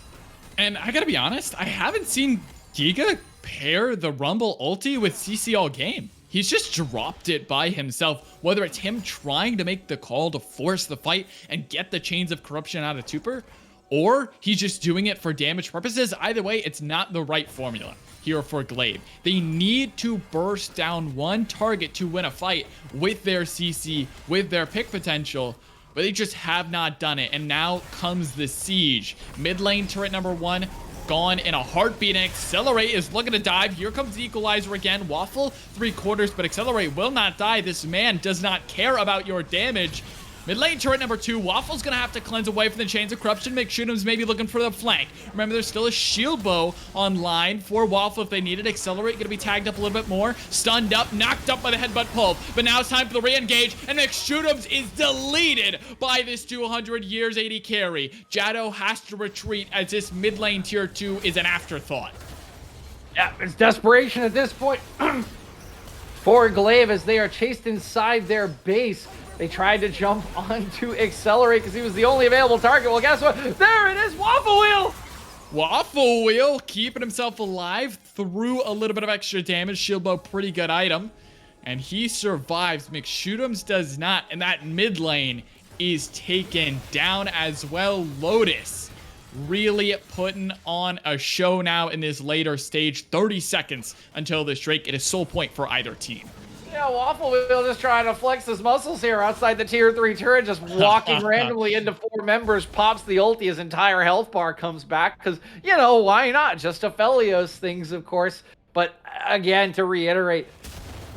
And I gotta be honest, I haven't seen Giga pair the Rumble ulti with CC all game. He's just dropped it by himself, whether it's him trying to make the call to force the fight and get the chains of corruption out of Tooper, or he's just doing it for damage purposes. Either way, it's not the right formula here for Glaive. They need to burst down one target to win a fight with their CC, with their pick potential, but they just have not done it. And now comes the siege. Mid lane turret number 1, gone in a heartbeat, and Accelerate is looking to dive. Here comes the equalizer again. Waffle 3/4, but Accelerate will not die. This man does not care about your damage. Mid lane turret number 2, Waffle's gonna have to cleanse away from the chains of corruption. McShoot'ems maybe looking for the flank. Remember, there's still a shield bow online for Waffle if they need it. Accelerate gonna be tagged up a little bit more. Stunned up, knocked up by the headbutt pull. But now it's time for the re-engage, and McShoot'ems is deleted by this 200 years 80 carry. Jado has to retreat as this mid lane tier 2 is an afterthought. Yeah, it's desperation at this point for Glaive as they are chased inside their base. They tried to jump onto Accelerate because he was the only available target. Well, guess what? There it is, Waffle Wheel! Waffle Wheel keeping himself alive through a little bit of extra damage. Shield bow, pretty good item. And he survives. McShoot'ems does not. And that mid lane is taken down as well. Lotus really putting on a show now in this later stage. 30 seconds until this Drake. It is sole point for either team. Yeah, Waffle Wheel just trying to flex his muscles here outside the tier 3 turret, just walking randomly into 4 members, pops the ulti, his entire health bar comes back, because, you know, why not? Just Aphelios things, of course. But again, to reiterate,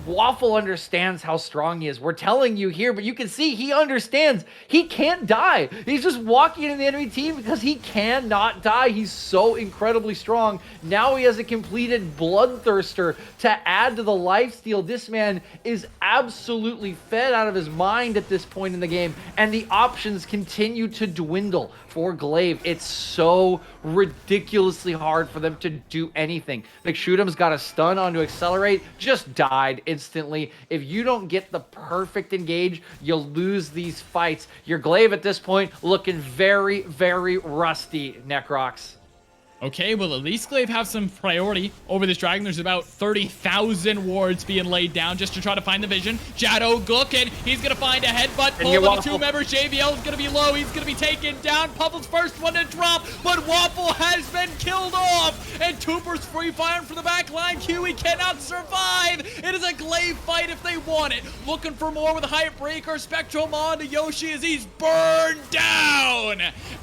Waffle understands how strong he is. We're telling you here, but you can see he understands. He can't die. He's just walking into the enemy team because he cannot die. He's so incredibly strong. Now he has a completed Bloodthirster to add to the lifesteal. This man is absolutely fed out of his mind at this point in the game, and the options continue to dwindle for Glaive. It's so ridiculously hard for them to do anything. McShoot'em's got a stun on to accelerate, just died instantly. If you don't get the perfect engage, you'll lose these fights. Your Glaive at this point looking very, very rusty, Necrox. Okay, well, at least Glaive have some priority over this dragon. There's about 30,000 wards being laid down just to try to find the vision. Jado looking. He's going to find a headbutt. Pull with the 2 members. JVL is going to be low. He's going to be taken down. Puffle's first one to drop, but Waffle has been killed off. And Tooper's free firing from the back line. Kiwi cannot survive. It is a Glaive fight if they want it. Looking for more with a Hype Breaker. Spectrum on to Yoshi as he's burned down.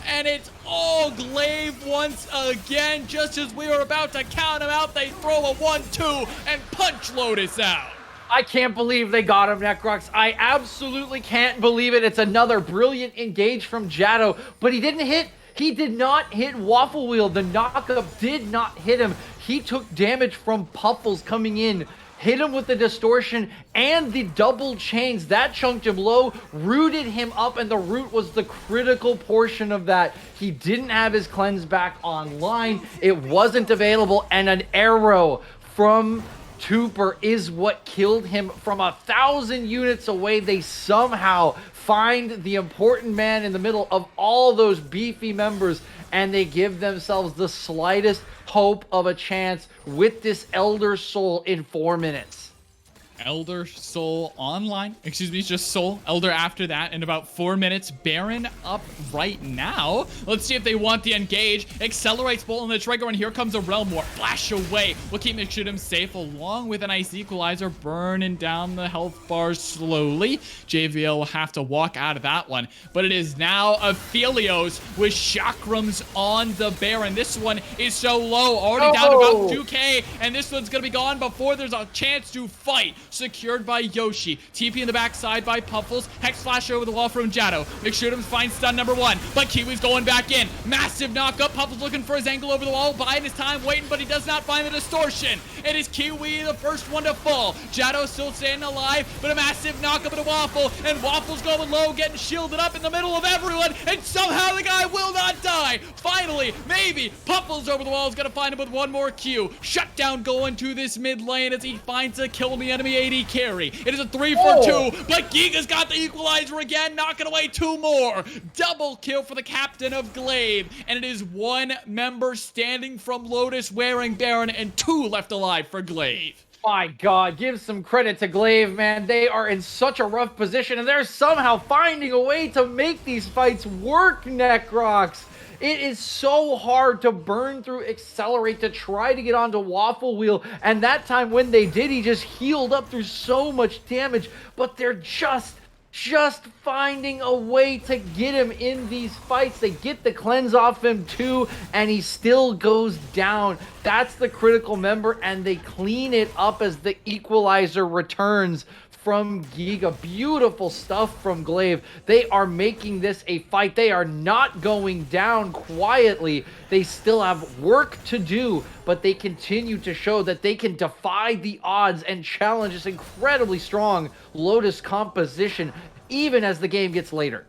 And it's all Glaive once again. Just as we were about to count him out, they throw a 1-2 and punch Lotus out. I can't believe they got him, Necrox. I absolutely can't believe it. It's another brilliant engage from Jado, but he didn't hit. He did not hit Waffle Wheel. The knockup did not hit him. He took damage from Puffles coming in. Hit him with the distortion and the double chains. That chunked him low, rooted him up, and the root was the critical portion of that. He didn't have his cleanse back online. It wasn't available, and an arrow from Tooper is what killed him from 1,000 units away. They somehow find the important man in the middle of all those beefy members, and they give themselves the slightest hope of a chance with this Elder Soul in 4 minutes. Elder Soul online. Excuse me, just Soul. Elder after that in about 4 minutes. Baron up right now. Let's see if they want the engage. Accelerates Bolt on the trigger, and here comes a Realm War. Flash away. Will keep McShoot'em safe along with an Ice Equalizer burning down the health bars slowly. JVL will have to walk out of that one. But it is now Aphelios with Chakrams on the Baron. This one is so low. Already down to about 2K. And this one's going to be gone before there's a chance to fight. Secured by Yoshi. TP in the backside by Puffles. Hex flash over the wall from Jado. McShoot'em finds stun number 1, but Kiwi's going back in. Massive knockup. Puffles looking for his angle over the wall, biding his time, waiting, but he does not find the distortion. It is Kiwi, the first one to fall. Jado still staying alive, but a massive knockup at a Waffle, and Waffle's going low, getting shielded up in the middle of everyone, and somehow the guy will not die. Finally, maybe Puffles over the wall is going to find him with one more Q. Shutdown going to this mid lane as he finds a kill me enemy AD carry. It is a 3 for 2, but Giga's got the equalizer again, knocking away 2 more. Double kill for the captain of Glaive, and it is 1 member standing from Lotus wearing Baron and 2 left alive for Glaive. My God, give some credit to Glaive, man. They are in such a rough position, and they're somehow finding a way to make these fights work, Necrox. It is so hard to burn through Accelerate to try to get onto Waffle Wheel, and that time when they did, he just healed up through so much damage, but they're just finding a way to get him in these fights. They get the cleanse off him too, and he still goes down. That's the critical member, and they clean it up as the equalizer returns from Giga. Beautiful stuff from Glaive. They are making this a fight. They are not going down quietly. They still have work to do, but they continue to show that they can defy the odds and challenge this incredibly strong Lotus composition, even as the game gets later.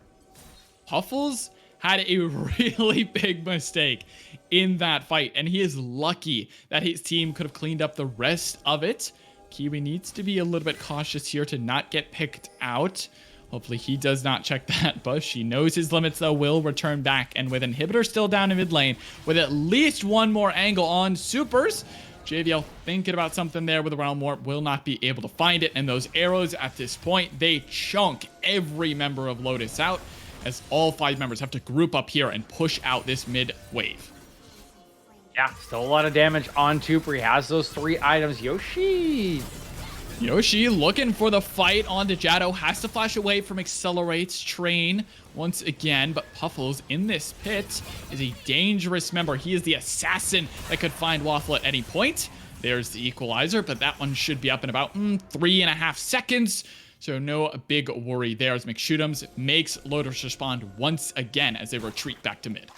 Puffles had a really big mistake in that fight, and he is lucky that his team could have cleaned up the rest of it. Kiwi needs to be a little bit cautious here to not get picked out. Hopefully he does not check that bush. He knows his limits, though, will return back. And with Inhibitor still down in mid lane, with at least 1 more angle on Supers, JVL thinking about something there with a Realm Warp, will not be able to find it. And those arrows at this point, they chunk every member of Lotus out, as all 5 members have to group up here and push out this mid wave. Yeah, still a lot of damage on Tooper. He has those 3 items. Yoshi Yoshi looking for the fight onto Jado. Has to flash away from Accelerate's train once again. But Puffles in this pit is a dangerous member. He is the assassin that could find Waffle at any point. There's the equalizer, but that one should be up in about 3.5 seconds. So no big worry there as McShootums makes Lotus respond once again as they retreat back to mid.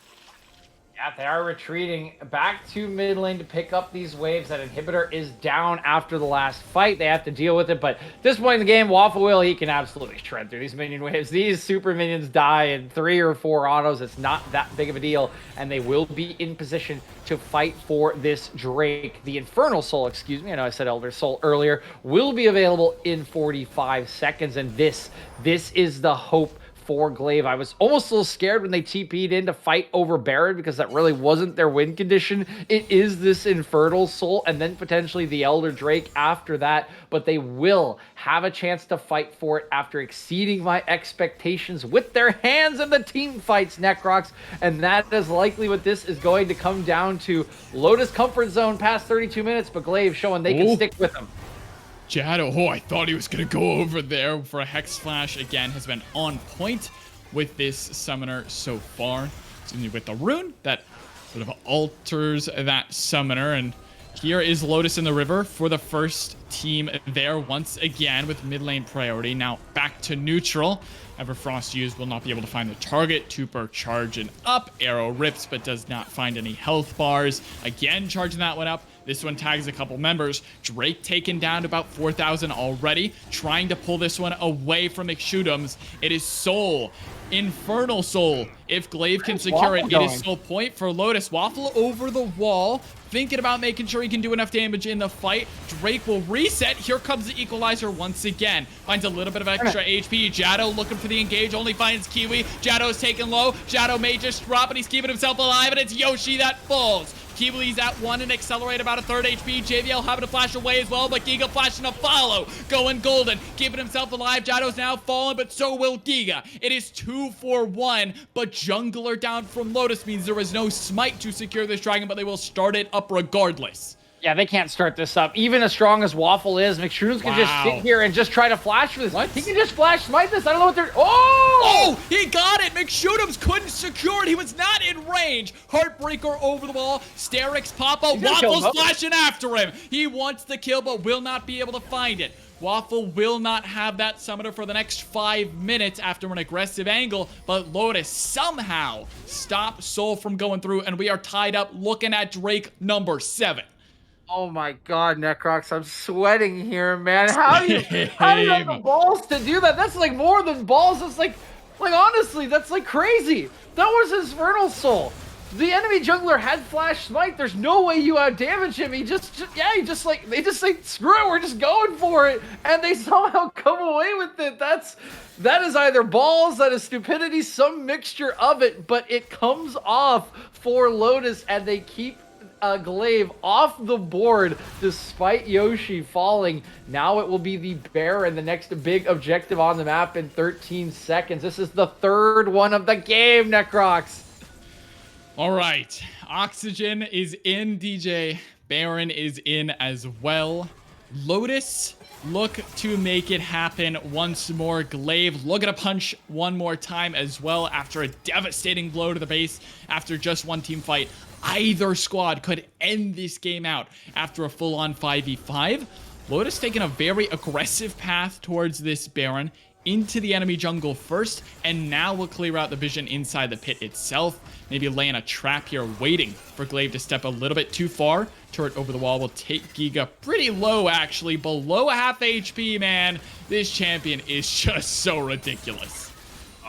Yeah, they are retreating back to mid lane to pick up these waves. That inhibitor is down after the last fight. They have to deal with it, but at this point in the game, Waffle he can absolutely shred through these minion waves. These super minions die in 3 or 4 autos. It's not that big of a deal, and they will be in position to fight for this Drake. The Infernal Soul, excuse me, I know I said Elder Soul earlier, will be available in 45 seconds, and this is the hope for Glaive. I was almost a little scared when they TP'd in to fight over Baron because that really wasn't their win condition. It is this Infernal Soul and then potentially the Elder Drake after that, but they will have a chance to fight for it after exceeding my expectations with their hands in the team fights, Necrox, and that is likely what this is going to come down to. Lotus comfort zone past 32 minutes, but Glaive showing they can stick with them. Jado, I thought he was going to go over there for a Hex Flash. Again, has been on point with this summoner so far. With the rune that sort of alters that summoner. And here is Lotus in the river for the first team there once again with mid lane priority. Now back to neutral. Everfrost used will not be able to find the target. Tooper charging up. Arrow rips but does not find any health bars. Again, charging that one up. This one tags a couple members. Drake taken down to about 4,000 already. Trying to pull this one away from McShootums. It is Soul. Infernal Soul. If Glaive can secure it, it is Soul point for Lotus. Waffle over the wall. Thinking about making sure he can do enough damage in the fight. Drake will reset. Here comes the equalizer once again. Finds a little bit of extra HP. Jado looking for the engage. Only finds Kiwi. Jado's taken low. Jado may just drop, but he's keeping himself alive. And it's Yoshi that falls. Kiwi's at 1 and Accelerate about a 3rd HP. JVL having to flash away as well, but Giga flashing to follow. Going golden, keeping himself alive. Jado's now fallen, but so will Giga. It is 2 for 1, but Jungler down from Lotus means there is no smite to secure this dragon, but they will start it up regardless. Yeah, they can't start this up. Even as strong as Waffle is, McShootums can just sit here and just try to flash for this. What? He can just flash smite this. I don't know what they're... Oh, he got it. McShootums couldn't secure it. He was not in range. Heartbreaker over the wall. Sterix Papa. Waffle's flashing after him. He wants the kill, but will not be able to find it. Waffle will not have that summoner for the next 5 minutes after an aggressive angle, but Lotus somehow stopped Soul from going through, and we are tied up looking at Drake number 7. Oh my God, Necrox, I'm sweating here, man. How do you have the balls to do that? That's like more than balls. It's like honestly, that's like crazy. That was his Infernal Soul. The enemy jungler had flash smite. There's no way you out damage him. They just say, screw it, we're just going for it. And they somehow come away with it. That is either balls, that is stupidity, some mixture of it, but it comes off for Lotus and they keep Glaive off the board despite Yoshi falling. Now it will be the Baron, the next big objective on the map in 13 seconds. This is the 3rd one of the game, Necrox. All right, Oxygen is in, DJ. Baron is in as well. Lotus look to make it happen once more. Glaive looking to punch one more time as well after a devastating blow to the base after just one team fight. Either squad could end this game out after a full-on 5v5. Lotus taking a very aggressive path towards this Baron into the enemy jungle first, and now we'll clear out the vision inside the pit itself. Maybe laying a trap here, waiting for Glaive to step a little bit too far. Turret over the wall will take Giga pretty low, actually. Below a half HP, man. This champion is just so ridiculous.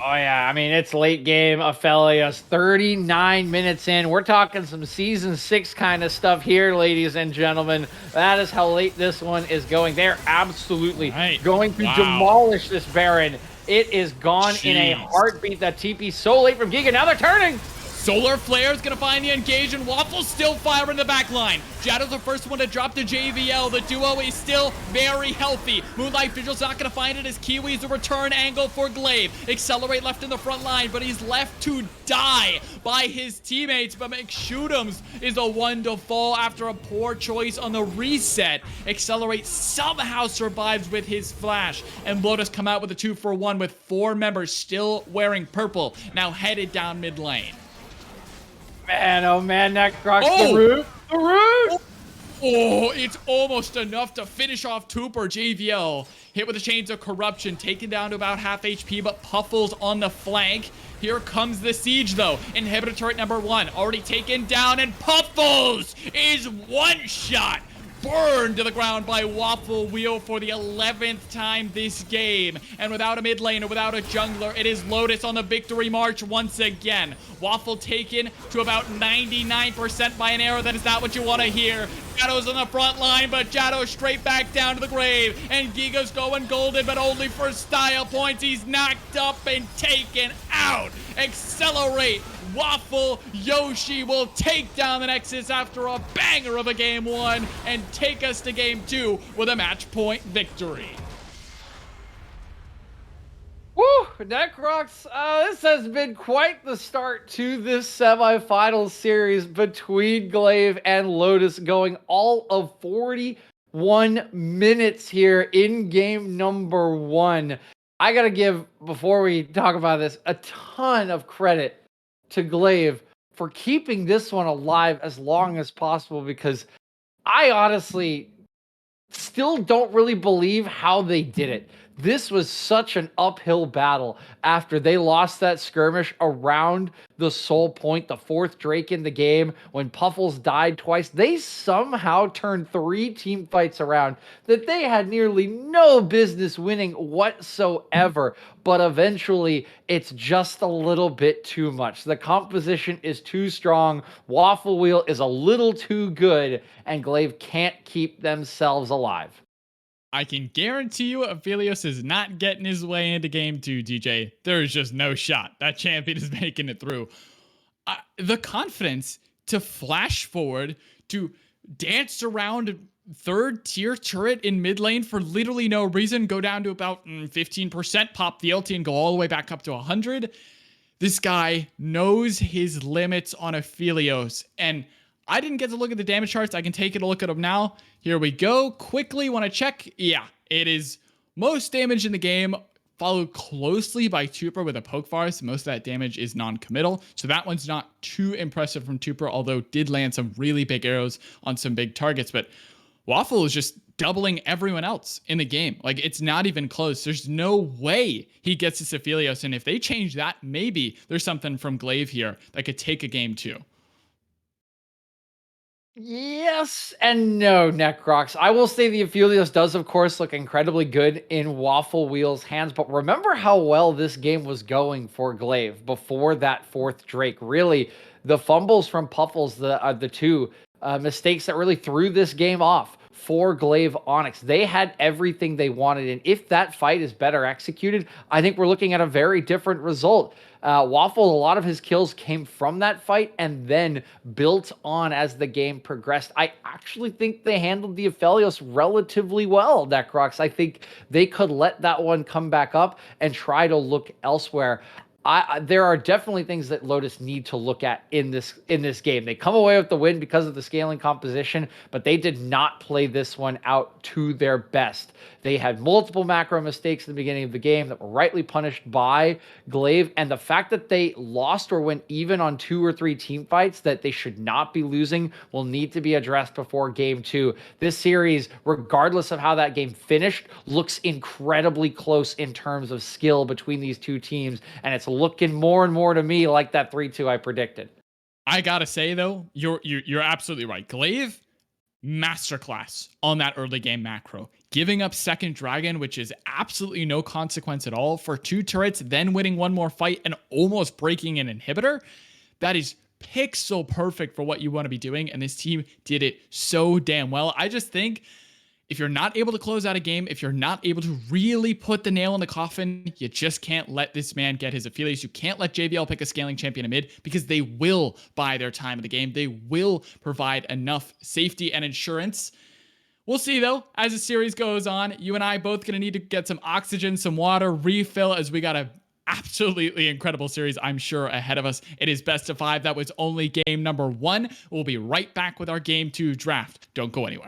Oh, yeah. I mean, it's late game, Aphelios. 39 minutes in. We're talking some Season 6 kind of stuff here, ladies and gentlemen. That is how late this one is going. They're absolutely going to demolish this Baron. It is gone in a heartbeat. That TP so late from Giga. Now they're turning. Solar Flare is going to find the engage, and Waffle still firing the back line. Shadow's the first one to drop to JVL. The duo is still very healthy. Moonlight Vigil's not going to find it as Kiwi's a return angle for Glaive. Accelerate left in the front line, but he's left to die by his teammates. But McShootums is the one to fall after a poor choice on the reset. Accelerate somehow survives with his flash, and Lotus come out with a 2-for-1 with 4 members still wearing purple, now headed down mid lane. Man, oh man, Necrox, the roof! Oh, it's almost enough to finish off Tooper. JVL hit with the Chains of Corruption, taken down to about half HP, but Puffles on the flank. Here comes the siege, though. Inhibitor turret number 1 already taken down, and Puffles is one shot burned to the ground by Waffle Wheel for the 11th time this game. And without a mid lane or without a jungler, it is Lotus on the victory march once again. Waffle taken to about 99% by an arrow. That is not what you want to hear. Shadow's on the front line, but Shadow straight back down to the grave. And Giga's going golden, but only for style points. He's knocked up and taken out. Accelerate. Waffle Yoshi will take down the Nexus after a banger of a game 1 and take us to game 2 with a match point victory. Woo! Necrox, this has been quite the start to this semifinal series between Glaive and Lotus, going all of 41 minutes here in game number 1. I gotta give, before we talk about this, a ton of credit to Glaive for keeping this one alive as long as possible, because I honestly still don't really believe how they did it. This was such an uphill battle after they lost that skirmish around the Soul Point, the 4th Drake in the game, when Puffles died twice. They somehow turned 3 team fights around that they had nearly no business winning whatsoever. But eventually, it's just a little bit too much. The composition is too strong, Waffle Wheel is a little too good, and Glaive can't keep themselves alive. I can guarantee you Aphelios is not getting his way into game 2, DJ. There is just no shot. That champion is making it through. The confidence to flash forward, to dance around 3rd tier turret in mid lane for literally no reason, go down to about 15%, pop the ulti, and go all the way back up to 100. This guy knows his limits on Aphelios, and I didn't get to look at the damage charts. I can take a look at them now. Here we go. Quickly want to check. Yeah, it is most damage in the game, followed closely by Tooper with a poke virus. Most of that damage is non-committal, so that one's not too impressive from Tooper, although did land some really big arrows on some big targets. But Waffle is just doubling everyone else in the game. Like, it's not even close. There's no way he gets this Aphelios, and if they change that, maybe there's something from Glaive here that could take a game 2. Yes and no, Necrox. I will say the Aphelios does, of course, look incredibly good in Waffle Wheel's hands, but remember how well this game was going for Glaive before that 4th Drake. Really, the fumbles from Puffles, the 2 mistakes that really threw this game off for Glaive Onyx. They had everything they wanted, and if that fight is better executed, I think we're looking at a very different result. Waffle, a lot of his kills came from that fight and then built on as the game progressed. I actually think they handled the Aphelios relatively well, Necrox. I think they could let that one come back up and try to look elsewhere. There are definitely things that Lotus need to look at in this game. They come away with the win because of the scaling composition, but they did not play this one out to their best. They had multiple macro mistakes in the beginning of the game that were rightly punished by Glaive, and the fact that they lost or went even on 2 or 3 team fights that they should not be losing will need to be addressed before game 2. This series, regardless of how that game finished, looks incredibly close in terms of skill between these 2 teams, and it's looking more and more to me like that 3-2 I predicted. I gotta say though, you're absolutely right. Glaive, masterclass on that early game macro. Giving up 2nd Dragon, which is absolutely no consequence at all, for 2 turrets, then winning 1 more fight and almost breaking an inhibitor. That is pixel perfect for what you want to be doing, and this team did it so damn well. I just think if you're not able to close out a game, if you're not able to really put the nail in the coffin, you just can't let this man get his affiliates. You can't let JBL pick a scaling champion in mid, because they will buy their time in the game. They will provide enough safety and insurance. We'll see, though, as the series goes on. You and I both going to need to get some oxygen, some water, refill, as we got a absolutely incredible series, I'm sure, ahead of us. It is best of 5. That was only game number 1. We'll be right back with our game 2 draft. Don't go anywhere.